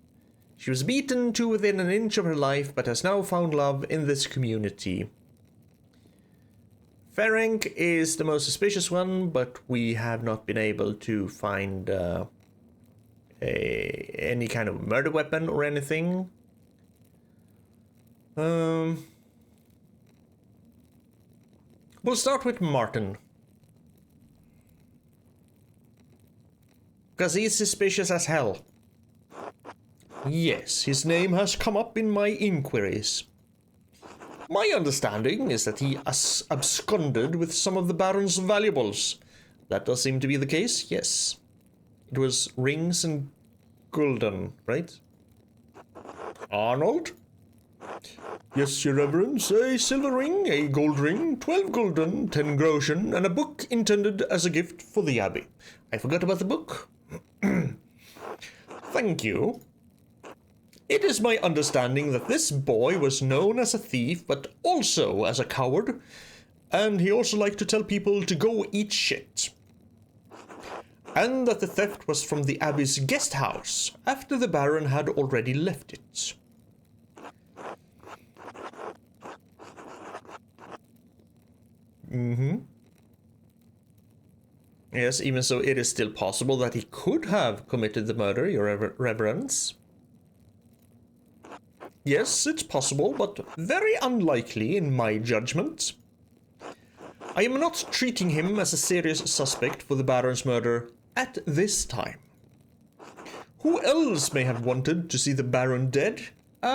She was beaten to within an inch of her life, but has now found love in this community. Ferenc is the most suspicious one, but we have not been able to find any kind of murder weapon or anything. We'll start with Martin. Because he's suspicious as hell. Yes, his name has come up in my inquiries. My understanding is that he absconded with some of the Baron's valuables. That does seem to be the case, yes. It was rings and gulden, right? Arnold? Yes, your reverence, a silver ring, a gold ring, 12 gulden, 10 groschen, and a book intended as a gift for the Abbey. I forgot about the book. Thank you. It is my understanding that this boy was known as a thief, but also as a coward, and he also liked to tell people to go eat shit. And that the theft was from the Abbey's guest house, after the Baron had already left it. Yes, even so, it is still possible that he could have committed the murder, your reverence. Yes, it's possible, but very unlikely in my judgment. I am not treating him as a serious suspect for the Baron's murder at this time. Who else may have wanted to see the Baron dead? The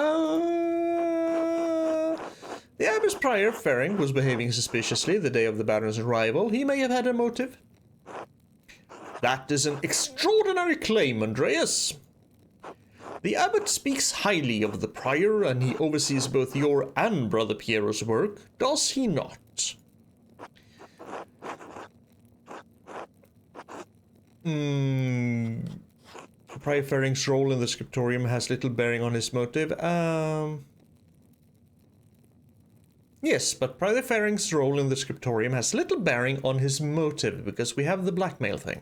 Abbess Prior Ferenc was behaving suspiciously the day of the Baron's arrival. He may have had a motive. That is an extraordinary claim, Andreas. The abbot speaks highly of the prior, and he oversees both your and Brother Piero's work, does he not? Prior Ferenc's role in the scriptorium has little bearing on his motive. Yes, but Prior Ferenc's role in the scriptorium has little bearing on his motive, because we have the blackmail thing.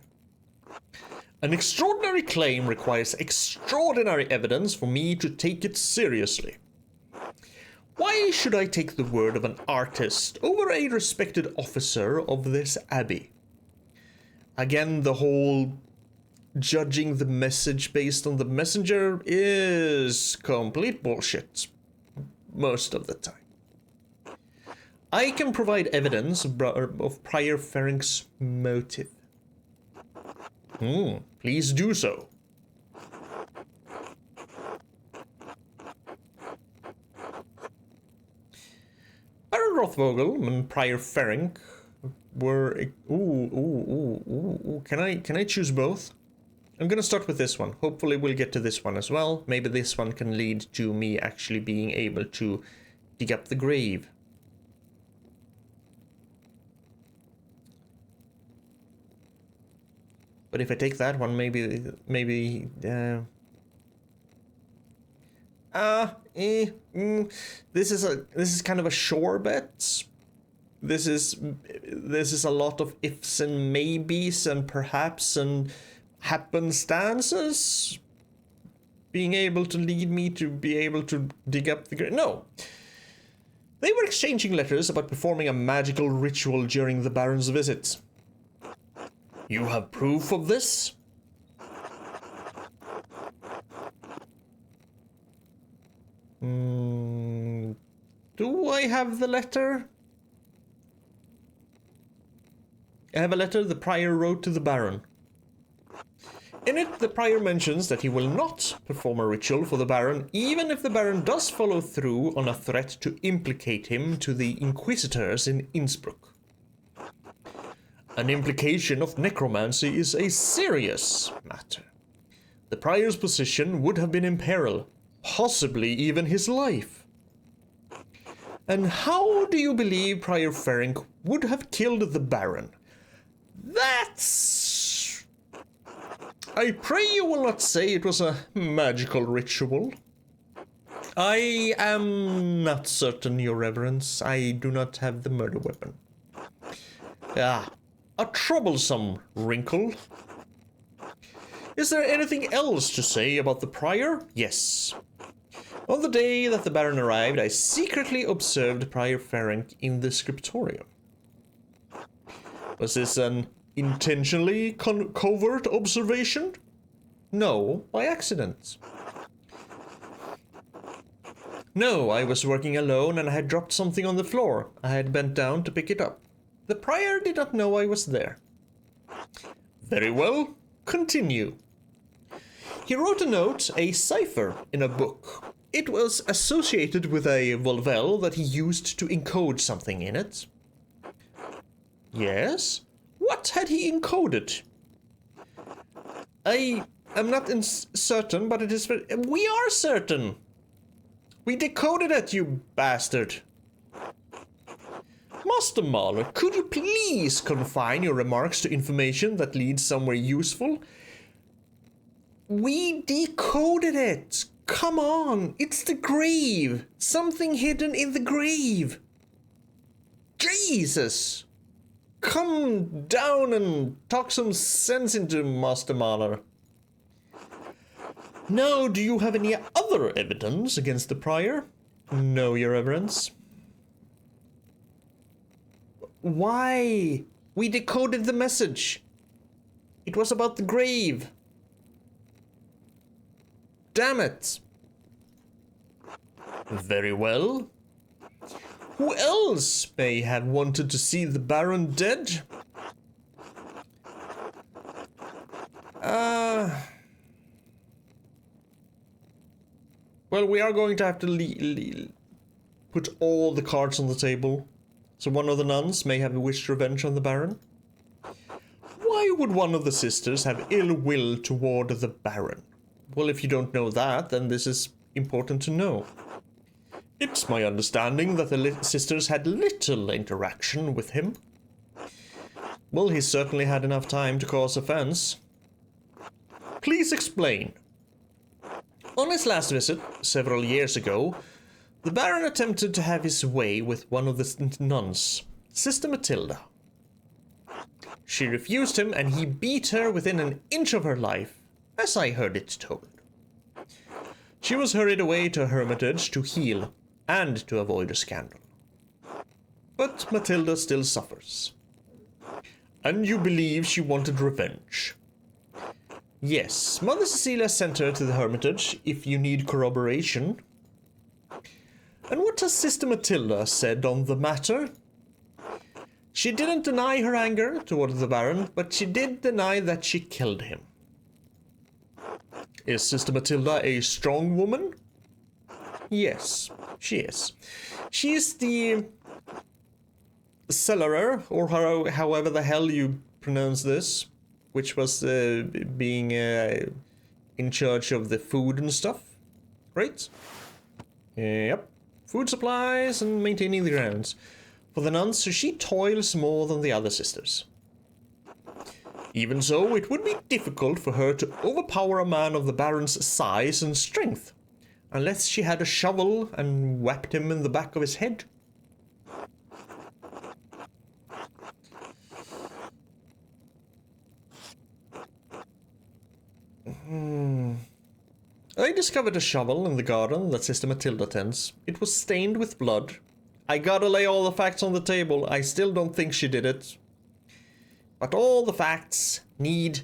An extraordinary claim requires extraordinary evidence for me to take it seriously. Why should I take the word of an artist over a respected officer of this abbey? Again, the whole judging the message based on the messenger is complete bullshit most of the time. I can provide evidence of Prior Ferenc's motive. Please do so. Baron Rothvogel and Prior Ferenc were... Ooh. Can I choose both? I'm gonna start with this one. Hopefully we'll get to this one as well. Maybe this one can lead to me actually being able to dig up the grave. But if I take that one, maybe this is kind of a sure bet. This is a lot of ifs and maybes and perhaps and happenstances being able to lead me to be able to dig up the grave. No. They were exchanging letters about performing a magical ritual during the Baron's visit. You have proof of this? Do I have the letter? I have a letter the Prior wrote to the Baron. In it, the Prior mentions that he will not perform a ritual for the Baron, even if the Baron does follow through on a threat to implicate him to the Inquisitors in Innsbruck. An implication of necromancy is a serious matter. The Prior's position would have been in peril, possibly even his life. And how do you believe Prior Ferenc would have killed the Baron? That's... I pray you will not say it was a magical ritual. I am not certain, Your Reverence. I do not have the murder weapon. A troublesome wrinkle. Is there anything else to say about the Prior? Yes. On the day that the Baron arrived, I secretly observed Prior Ferenc in the scriptorium. Was this an intentionally covert observation? No, by accident. No, I was working alone and I had dropped something on the floor. I had bent down to pick it up. The Prior did not know I was there. Very well, continue. He wrote a note, a cipher, in a book. It was associated with a volvel that he used to encode something in it. Yes? What had he encoded? I am not certain, but it is... We are certain! We decoded it, you bastard! Master Mahler, could you please confine your remarks to information that leads somewhere useful? We decoded it! Come on! It's the grave! Something hidden in the grave! Jesus! Come down and talk some sense into Master Mahler. Now, do you have any other evidence against the Prior? No, Your Reverence. Why? We decoded the message. It was about the grave. Damn it. Very well. Who else may have wanted to see the Baron dead? Well, we are going to have to put all the cards on the table. So one of the nuns may have wished revenge on the Baron. Why would one of the sisters have ill will toward the Baron? Well, if you don't know that, then this is important to know. It's my understanding that the sisters had little interaction with him. Well, he certainly had enough time to cause offense. Please explain. On his last visit, several years ago, the Baron attempted to have his way with one of the nuns, Sister Matilda. She refused him and he beat her within an inch of her life, as I heard it told. She was hurried away to a hermitage to heal and to avoid a scandal. But Matilda still suffers. And you believe she wanted revenge? Yes, Mother Cecilia sent her to the hermitage if you need corroboration. And what has Sister Matilda said on the matter? She didn't deny her anger toward the Baron, but she did deny that she killed him. Is Sister Matilda a strong woman? Yes, she is. She is the cellarer, or however the hell you pronounce this, which was being in charge of the food and stuff, right? Yep. Food supplies and maintaining the grounds. For the nuns, she toils more than the other sisters. Even so, it would be difficult for her to overpower a man of the Baron's size and strength, unless she had a shovel and whacked him in the back of his head. I discovered a shovel in the garden that Sister Matilda tends. It was stained with blood. I gotta lay all the facts on the table. I still don't think she did it. But all the facts need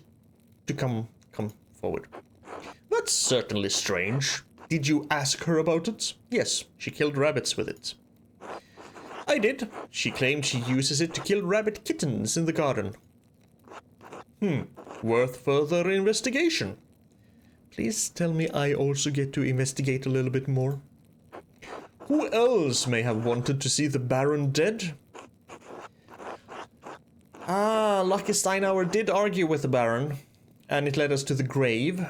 to come forward. That's certainly strange. Did you ask her about it? Yes, she killed rabbits with it. I did. She claimed she uses it to kill rabbit kittens in the garden. Worth further investigation. Please tell me I also get to investigate a little bit more. Who else may have wanted to see the Baron dead? Lucky Steinauer did argue with the Baron, and it led us to the grave.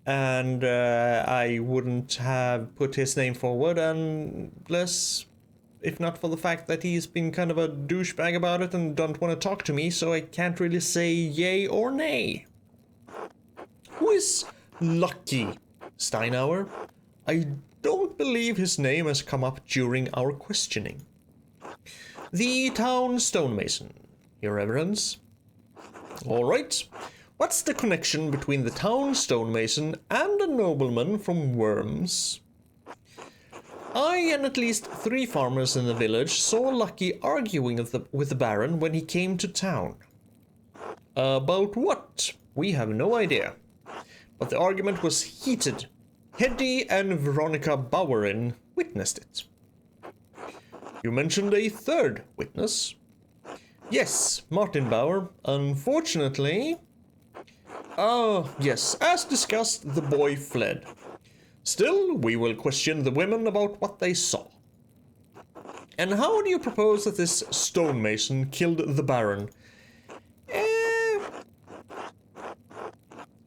And I wouldn't have put his name forward unless, if not for the fact that he's been kind of a douchebag about it and don't want to talk to me, so I can't really say yay or nay. Who is Lucky Steinauer? I don't believe his name has come up during our questioning. The town stonemason, Your Reverence. All right. What's the connection between the town stonemason and a nobleman from Worms? I and at least 3 farmers in the village saw Lucky arguing with the Baron when he came to town. About what? We have no idea. But the argument was heated. Heddy and Veronica Bowerin witnessed it. You mentioned a 3rd witness. Yes, Martin Bauer. Unfortunately... yes, as discussed, the boy fled. Still, we will question the women about what they saw. And how do you propose that this stonemason killed the Baron?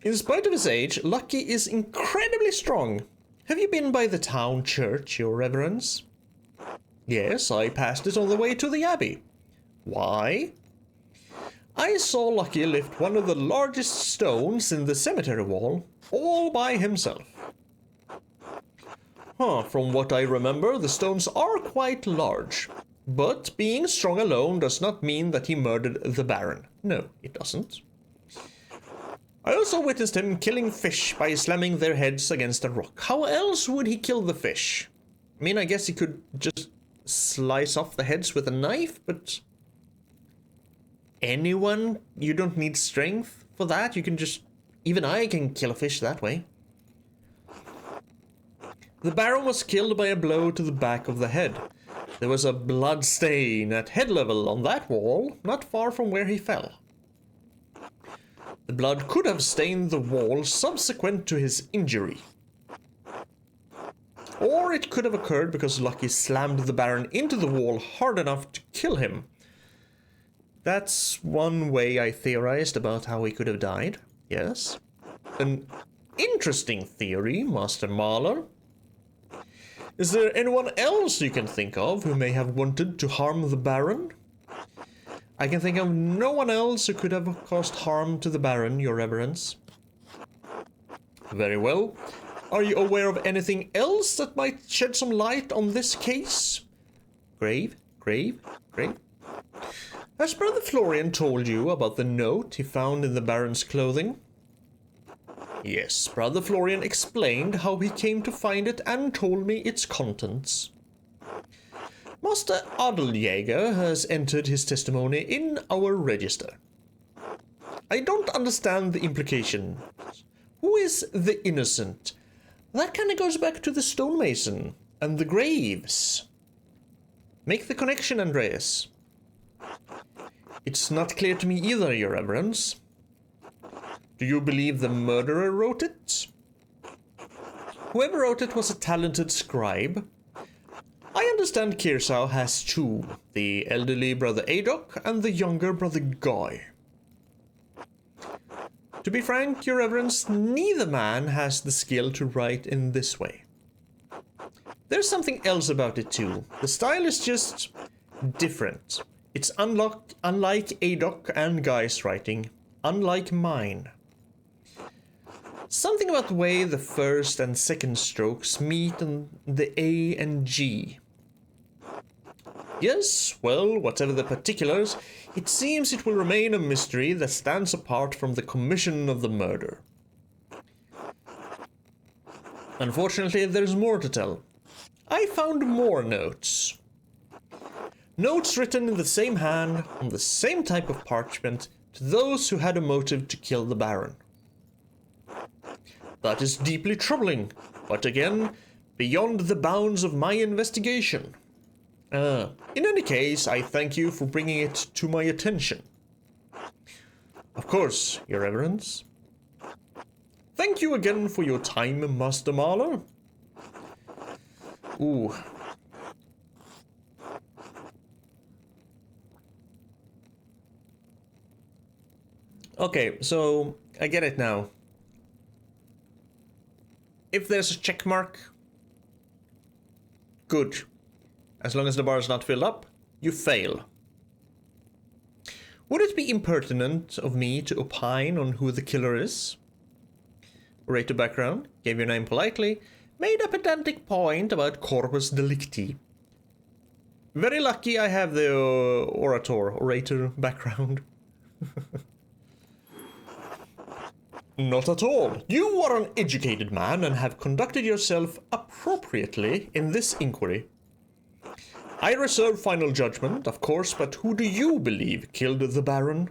In spite of his age, Lucky is incredibly strong. Have you been by the town church, Your Reverence? Yes, I passed it on the way to the abbey. Why? I saw Lucky lift one of the largest stones in the cemetery wall, all by himself. From what I remember, the stones are quite large. But being strong alone does not mean that he murdered the Baron. No, it doesn't. I also witnessed him killing fish by slamming their heads against a rock. How else would he kill the fish? I mean, I guess he could just slice off the heads with a knife, but... Anyone? You don't need strength for that. You can just... Even I can kill a fish that way. The Baron was killed by a blow to the back of the head. There was a blood stain at head level on that wall, not far from where he fell. The blood could have stained the wall subsequent to his injury. Or it could have occurred because Lucky slammed the Baron into the wall hard enough to kill him. That's one way I theorized about how he could have died, yes. An interesting theory, Master Mahler. Is there anyone else you can think of who may have wanted to harm the Baron? I can think of no one else who could have caused harm to the Baron, Your Reverence. Very well. Are you aware of anything else that might shed some light on this case? Grave? Has Brother Florian told you about the note he found in the Baron's clothing? Yes, Brother Florian explained how he came to find it and told me its contents. Master Adeljäger has entered his testimony in our register. I don't understand the implication. Who is the innocent? That kind of goes back to the stonemason and the graves. Make the connection, Andreas. It's not clear to me either, Your Reverence. Do you believe the murderer wrote it? Whoever wrote it was a talented scribe. I understand Kirsau has two, the elderly brother Adok and the younger brother Guy. To be frank, Your Reverence, neither man has the skill to write in this way. There's something else about it too. The style is just different. It's unlike Adok and Guy's writing, unlike mine. Something about the way the first and second strokes meet on the A and G. Yes, well, whatever the particulars, it seems it will remain a mystery that stands apart from the commission of the murder. Unfortunately, there's more to tell. I found more notes. Notes written in the same hand, on the same type of parchment, to those who had a motive to kill the Baron. That is deeply troubling, but again, beyond the bounds of my investigation. In any case, I thank you for bringing it to my attention. Of course, Your Reverence. Thank you again for your time, Master Marler. Ooh. Okay, so I get it now. If there's a check mark, good. As long as the bar is not filled up, you fail. Would it be impertinent of me to opine on who the killer is? Orator background, gave your name politely, made a pedantic point about corpus delicti. Very lucky I have the orator background. Not at all. You are an educated man and have conducted yourself appropriately in this inquiry. I reserve final judgment, of course, but who do you believe killed the Baron?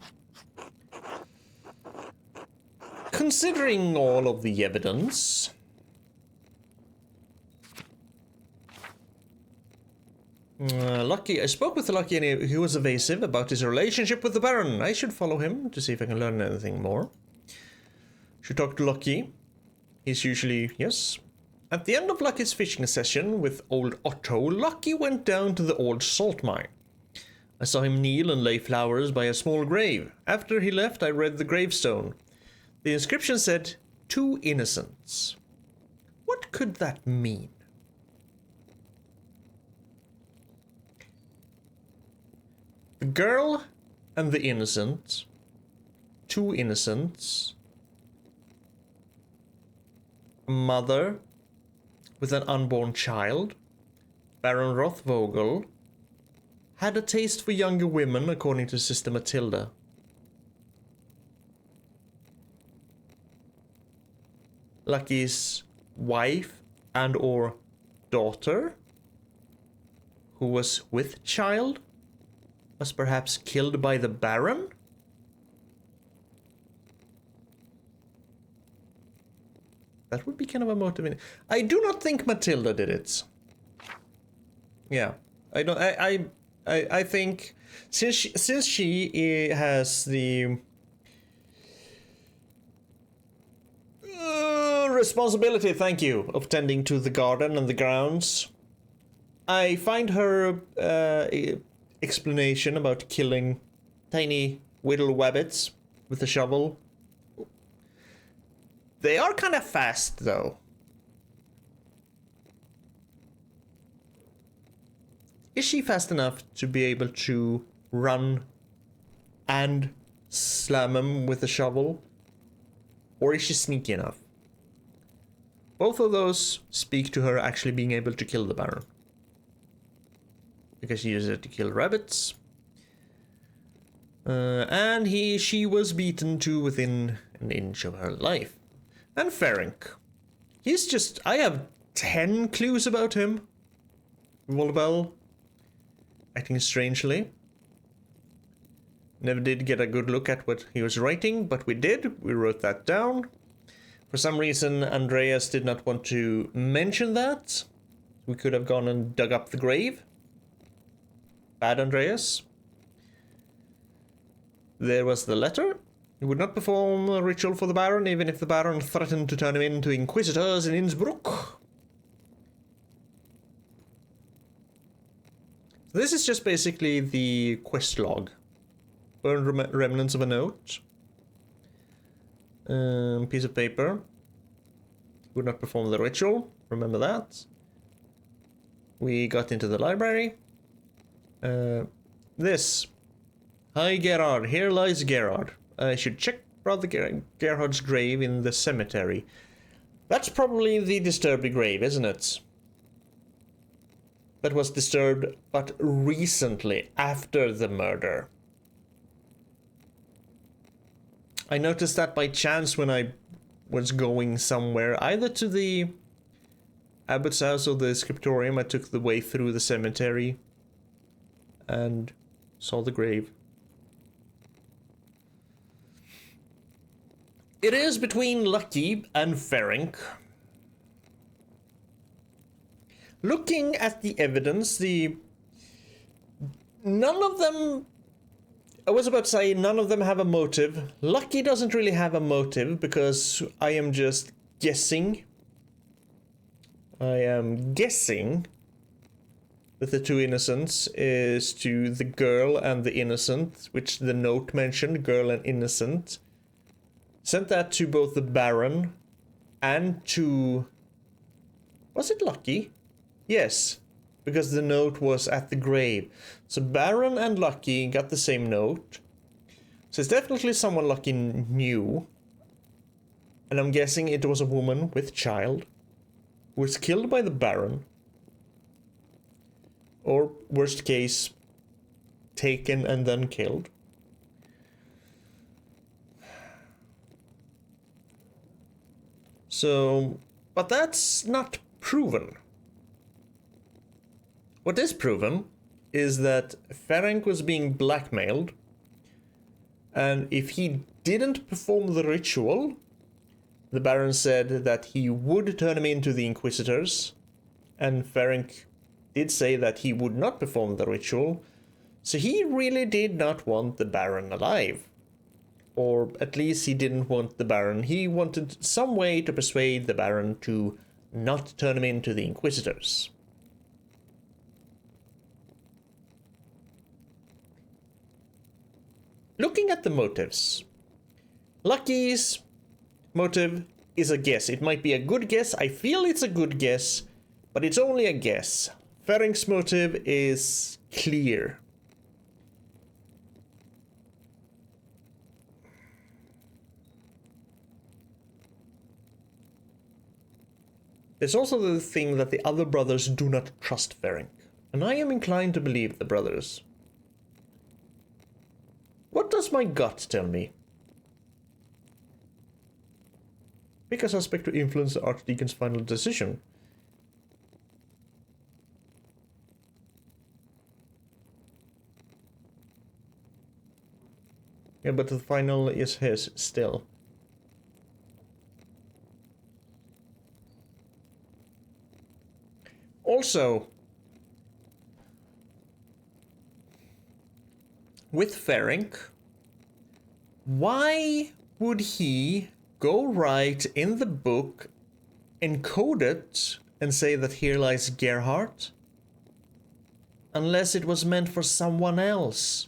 Considering all of the evidence... Lucky. I spoke with Lucky and he was evasive about his relationship with the Baron. I should follow him to see if I can learn anything more. Should talk to Lucky. He's usually... yes. At the end of Lucky's fishing session with old Otto, Lucky went down to the old salt mine. I saw him kneel and lay flowers by a small grave. After he left, I read the gravestone. The inscription said, "Two innocents." What could that mean? The girl and the innocent. Two innocents. A mother with an unborn child. Baron Rothvogel had a taste for younger women, according to Sister Matilda. Lucky's wife and or daughter, who was with child, was perhaps killed by the Baron? That would be kind of a motivating. I do not think Matilda did it. Yeah, I don't. I think since she has the responsibility, thank you, of tending to the garden and the grounds, I find her explanation about killing tiny whittle wabbits with a shovel. They are kind of fast, though. Is she fast enough to be able to run and slam him with a shovel? Or is she sneaky enough? Both of those speak to her actually being able to kill the Baron. Because she used it to kill rabbits. And she was beaten to within an inch of her life. And Ferenc. He's just... I have 10 clues about him. Volbel. Acting strangely. Never did get a good look at what he was writing, but we did. We wrote that down. For some reason, Andreas did not want to mention that. We could have gone and dug up the grave. Bad Andreas. There was the letter. He would not perform a ritual for the Baron, even if the Baron threatened to turn him into Inquisitors in Innsbruck. This is just basically the quest log. Burned remnants of a note. Piece of paper. Would not perform the ritual. Remember that. We got into the library. This. Hi Gerard, here lies Gerard. I should check Brother Gerhard's grave in the cemetery. That's probably the disturbed grave, isn't it? That was disturbed, but recently, after the murder. I noticed that by chance when I was going somewhere, either to the Abbot's house or the scriptorium. I took the way through the cemetery and saw the grave. It is between Lucky and Ferenc. Looking at the evidence, none of them, I was about to say none of them have a motive. Lucky doesn't really have a motive because I am just guessing. I am guessing that the two innocents is to the girl and the innocent, which the note mentioned, girl and innocent. Sent that to both the Baron and to... Was it Lucky? Yes, because the note was at the grave. So Baron and Lucky got the same note. So it's definitely someone Lucky knew. And I'm guessing it was a woman with child who was killed by the Baron. Or, worst case, taken and then killed. So, but that's not proven. What is proven is that Ferenc was being blackmailed, and if he didn't perform the ritual, the Baron said that he would turn him into the Inquisitors, and Ferenc did say that he would not perform the ritual, so he really did not want the Baron alive. Or at least he didn't want the Baron. He wanted some way to persuade the Baron to not turn him into the Inquisitors. Looking at the motives, Lucky's motive is a guess. It might be a good guess. I feel it's a good guess, but it's only a guess. Ferenc's motive is clear. There's also the thing that the other brothers do not trust Ferenc, and I am inclined to believe the brothers. What does my gut tell me? Pick a suspect to influence the Archdeacon's final decision. Yeah, but the final is his still. Also, with Ferenc, why would he go write in the book, encode it, and say that here lies Gerhardt? Unless it was meant for someone else.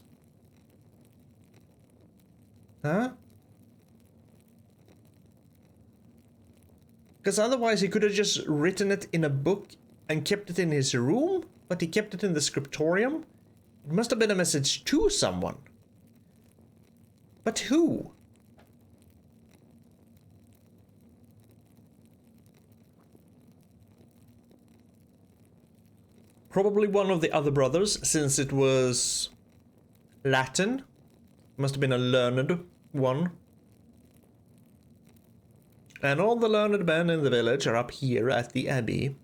Huh? Because otherwise he could have just written it in a book and kept it in his room, but he kept it in the scriptorium. It must have been a message to someone. But who? Probably one of the other brothers, since it was Latin. Must have been a learned one. And all the learned men in the village are up here at the abbey.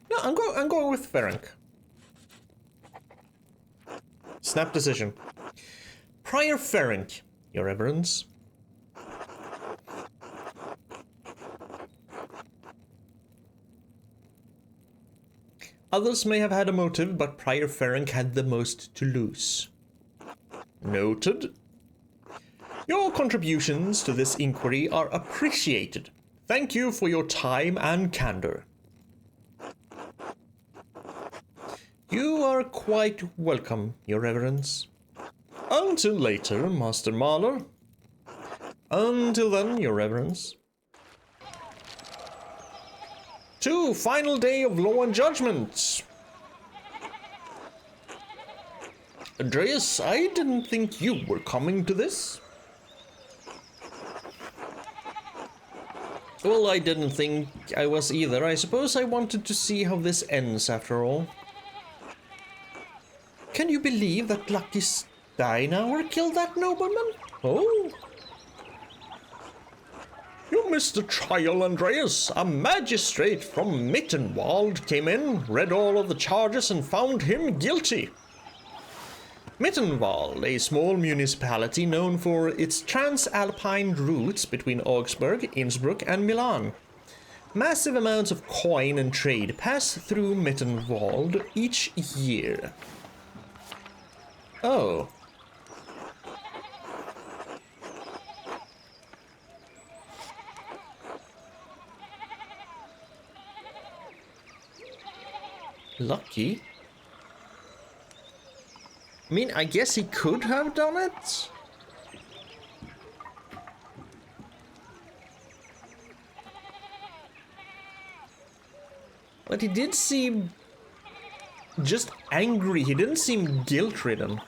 No, I'm going with Ferenc. Snap decision. Prior Ferenc, Your Reverence. Others may have had a motive, but Prior Ferenc had the most to lose. Noted. Your contributions to this inquiry are appreciated. Thank you for your time and candor. You are quite welcome, Your Reverence. Until later, Master Mahler. Until then, Your Reverence. To final day of law and judgment. Andreas, I didn't think you were coming to this. Well, I didn't think I was either. I suppose I wanted to see how this ends after all. Can you believe that Lucky Steinauer killed that nobleman? Oh. You missed the trial, Andreas. A magistrate from Mittenwald came in, read all of the charges and found him guilty. Mittenwald, a small municipality known for its transalpine routes between Augsburg, Innsbruck and Milan. Massive amounts of coin and trade pass through Mittenwald each year. Oh. Lucky? I mean, I guess he could have done it. But he did seem just angry. He didn't seem guilt-ridden.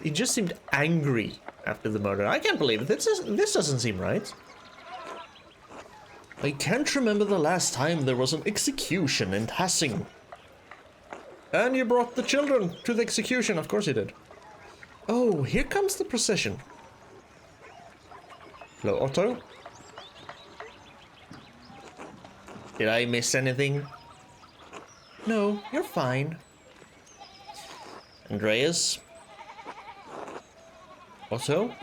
He just seemed angry after the murder. I can't believe it. This doesn't seem right. I can't remember the last time there was an execution in Hassing. And you brought the children to the execution. Of course you did. Oh, here comes the procession. Hello, Otto. Did I miss anything? No, you're fine. Andreas? Otto?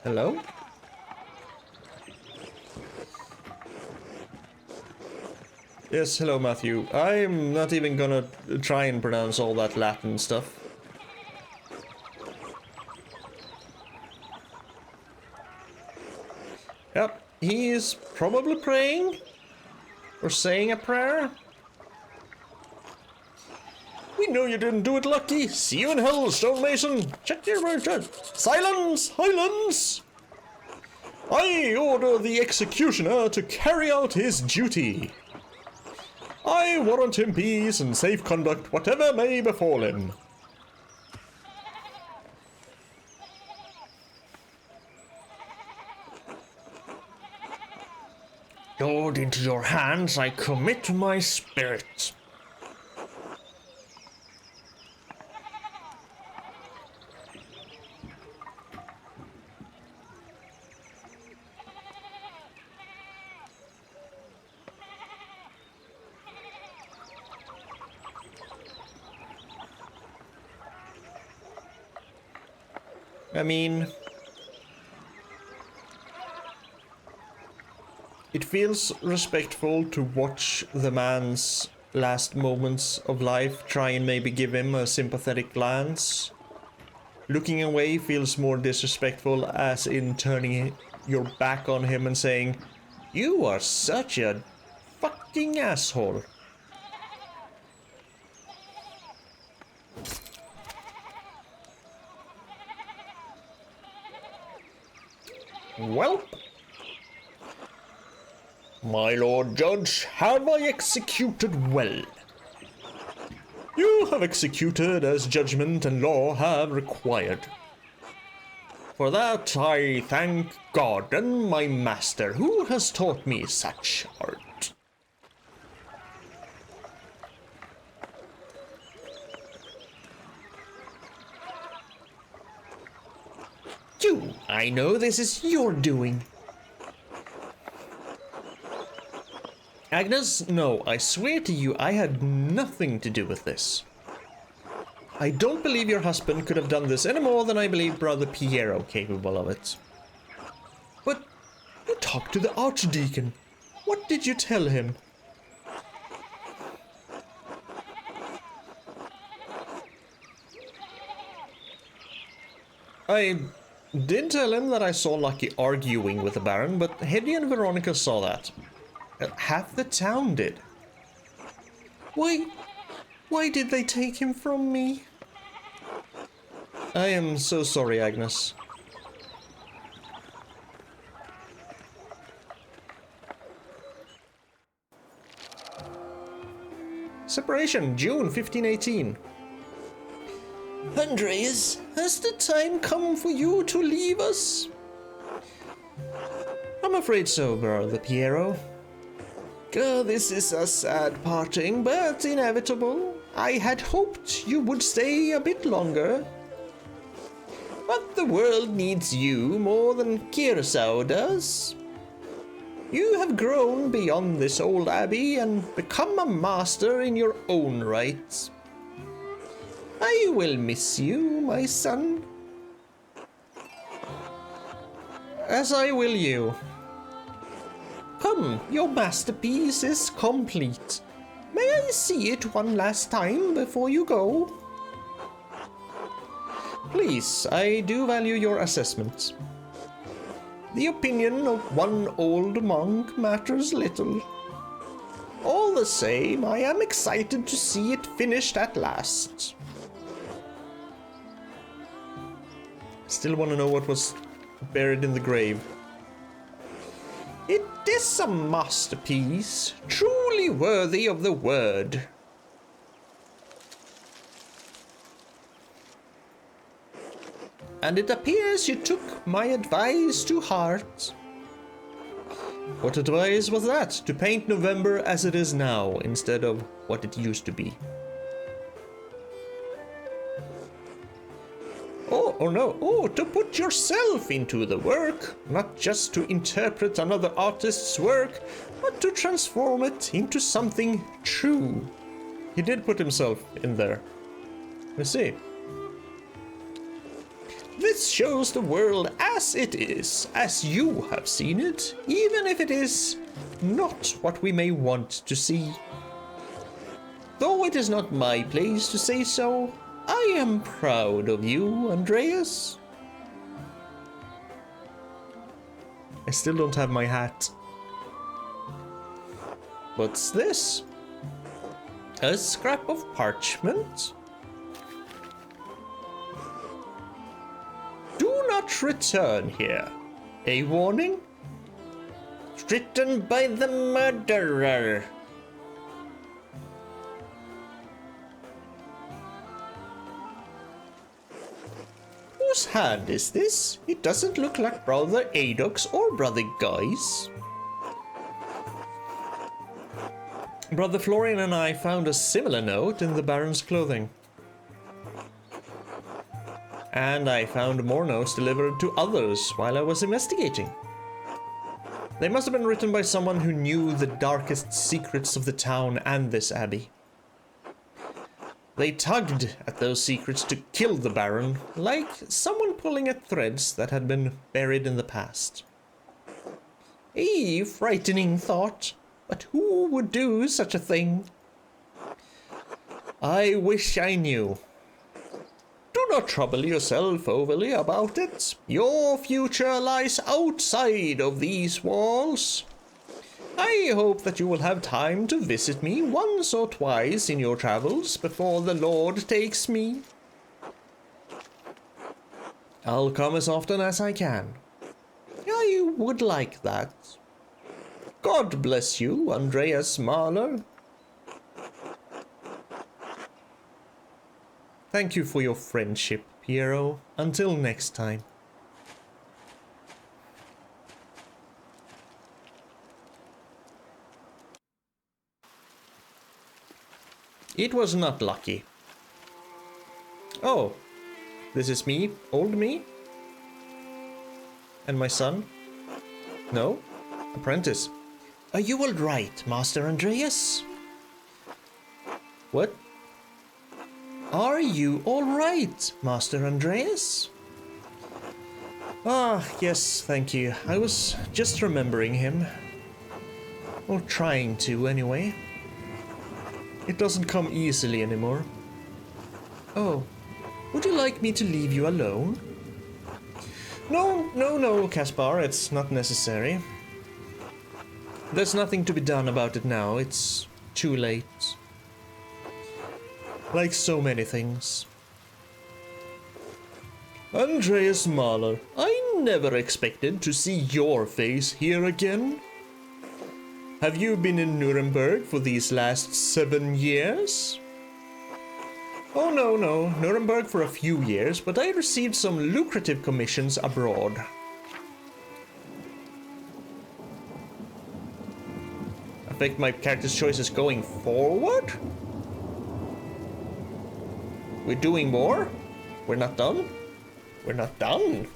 Hello? Yes, hello, Matthew. I'm not even gonna try and pronounce all that Latin stuff. Yep, he is probably praying or saying a prayer. We know you didn't do it, Lucky. See you in hell, stonemason. Check your word. Silence! Silence! I order the executioner to carry out his duty. I warrant him peace and safe conduct, whatever may befall him. Lord, into your hands I commit my spirit. I mean, it feels respectful to watch the man's last moments of life, try and maybe give him a sympathetic glance. Looking away feels more disrespectful, as in turning your back on him and saying, "You are such a fucking asshole." Welp. My Lord Judge, have I executed well? You have executed as judgment and law have required. For that I thank God and my master, who has taught me such art. You, I know this is your doing. Agnes, no, I swear to you, I had nothing to do with this. I don't believe your husband could have done this any more than I believe Brother Piero capable of it. talk to the Archdeacon. What did you tell him? I did tell him that I saw Lucky arguing with the Baron, but Hedy and Veronica saw that. Half the town did. Why did they take him from me? I am so sorry, Agnes. Separation, June 1518. Andreas, has the time come for you to leave us? I'm afraid so, Brother Piero. This is a sad parting, but inevitable. I had hoped you would stay a bit longer. But the world needs you more than Curacao does. You have grown beyond this old abbey and become a master in your own right. I will miss you, my son. As I will you. Come, your masterpiece is complete. May I see it one last time before you go? Please, I do value your assessment. The opinion of one old monk matters little. All the same, I am excited to see it finished at last. Still want to know what was buried in the grave. It is a masterpiece, truly worthy of the word. And it appears you took my advice to heart. What advice was that? To paint November as it is now, instead of what it used to be. To put yourself into the work, not just to interpret another artist's work, but to transform it into something true. He did put himself in there. Let's see. This shows the world as it is, as you have seen it, even if it is not what we may want to see. Though it is not my place to say so, I am proud of you, Andreas. I still don't have my hat. What's this? A scrap of parchment? Do not return here. A warning? Written by the murderer. Whose hand is this? It doesn't look like Brother Adok's or Brother Guy's. Brother Florian and I found a similar note in the Baron's clothing. And I found more notes delivered to others while I was investigating. They must have been written by someone who knew the darkest secrets of the town and this abbey. They tugged at those secrets to kill the Baron, like someone pulling at threads that had been buried in the past. A frightening thought, but who would do such a thing? I wish I knew. Do not trouble yourself overly about it. Your future lies outside of these walls. I hope that you will have time to visit me once or twice in your travels before the Lord takes me. I'll come as often as I can. I would like that. God bless you, Andreas Mahler. Thank you for your friendship, Piero. Until next time. It was not lucky. Oh, this is me, old me? And my son? No? Apprentice. Are you all right, Master Andreas? What? Are you all right, Master Andreas? Ah, yes, thank you. I was just remembering him. Or trying to, anyway. It doesn't come easily anymore. Oh, would you like me to leave you alone? No, Caspar, it's not necessary. There's nothing to be done about it now, it's too late. Like so many things. Andreas Mahler, I never expected to see your face here again. Have you been in Nuremberg for these last 7 years? Oh no, Nuremberg for a few years, but I received some lucrative commissions abroad. Affect my character's choices going forward? We're doing more? We're not done? We're not done.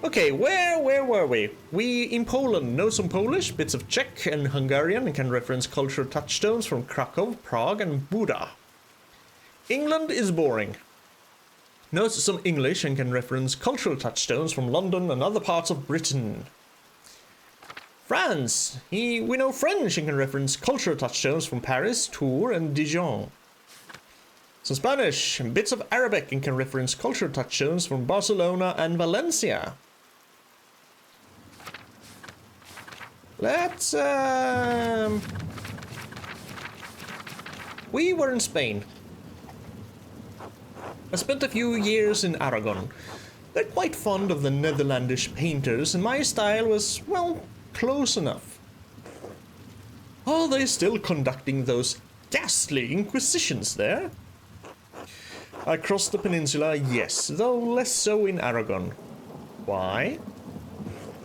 Okay, where were we? We, in Poland, know some Polish, bits of Czech and Hungarian, and can reference cultural touchstones from Krakow, Prague, and Buda. England is boring. Knows some English and can reference cultural touchstones from London and other parts of Britain. France. We know French and can reference cultural touchstones from Paris, Tours, and Dijon. Some Spanish and bits of Arabic and can reference cultural touchstones from Barcelona and Valencia. Let's we were in Spain. I spent a few years in Aragon. They're quite fond of the Netherlandish painters, and my style was, well, close enough. Are they still conducting those ghastly inquisitions there? Across the peninsula, yes, though less so in Aragon. Why?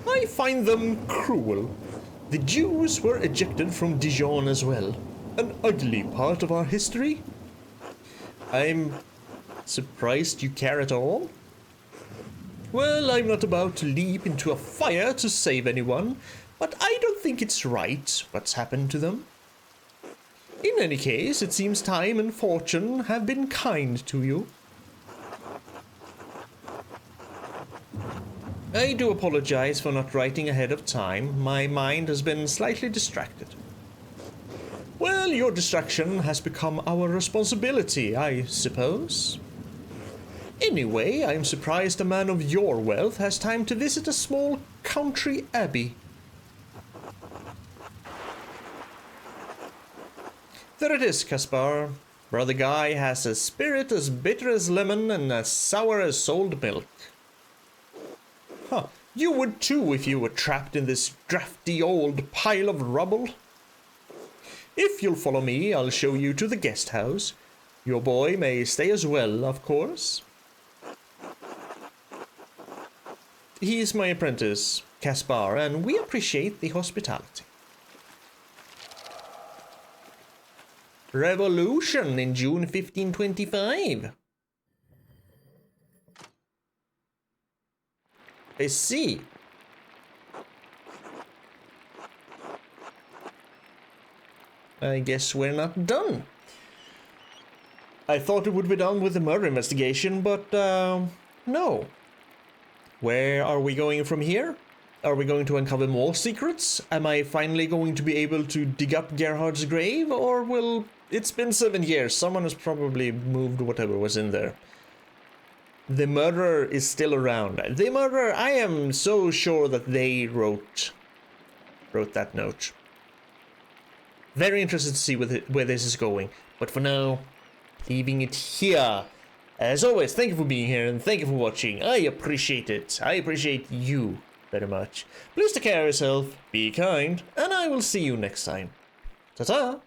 I find them cruel. The Jews were ejected from Dijon as well. An ugly part of our history. I'm surprised you care at all. Well, I'm not about to leap into a fire to save anyone, but I don't think it's right what's happened to them. In any case, it seems time and fortune have been kind to you. I do apologize for not writing ahead of time. My mind has been slightly distracted. Well, your distraction has become our responsibility, I suppose. Anyway, I'm surprised a man of your wealth has time to visit a small country abbey. There it is, Caspar. Brother Guy has a spirit as bitter as lemon and as sour as sold milk. Huh, you would too if you were trapped in this drafty old pile of rubble. If you'll follow me, I'll show you to the guest house. Your boy may stay as well, of course. He's my apprentice, Caspar, and we appreciate the hospitality. Revolution in June 1525. I see. I guess we're not done. I thought it would be done with the murder investigation, but no. Where are we going from here? Are we going to uncover more secrets? Am I finally going to be able to dig up Gerhard's grave? Or will... It's been 7 years. Someone has probably moved whatever was in there. The murderer is still around. The murderer, I am so sure that they wrote that note. Very interested to see where this is going. But for now, leaving it here. As always, thank you for being here and thank you for watching. I appreciate it. I appreciate you very much. Please take care of yourself, be kind, and I will see you next time. Ta-ta!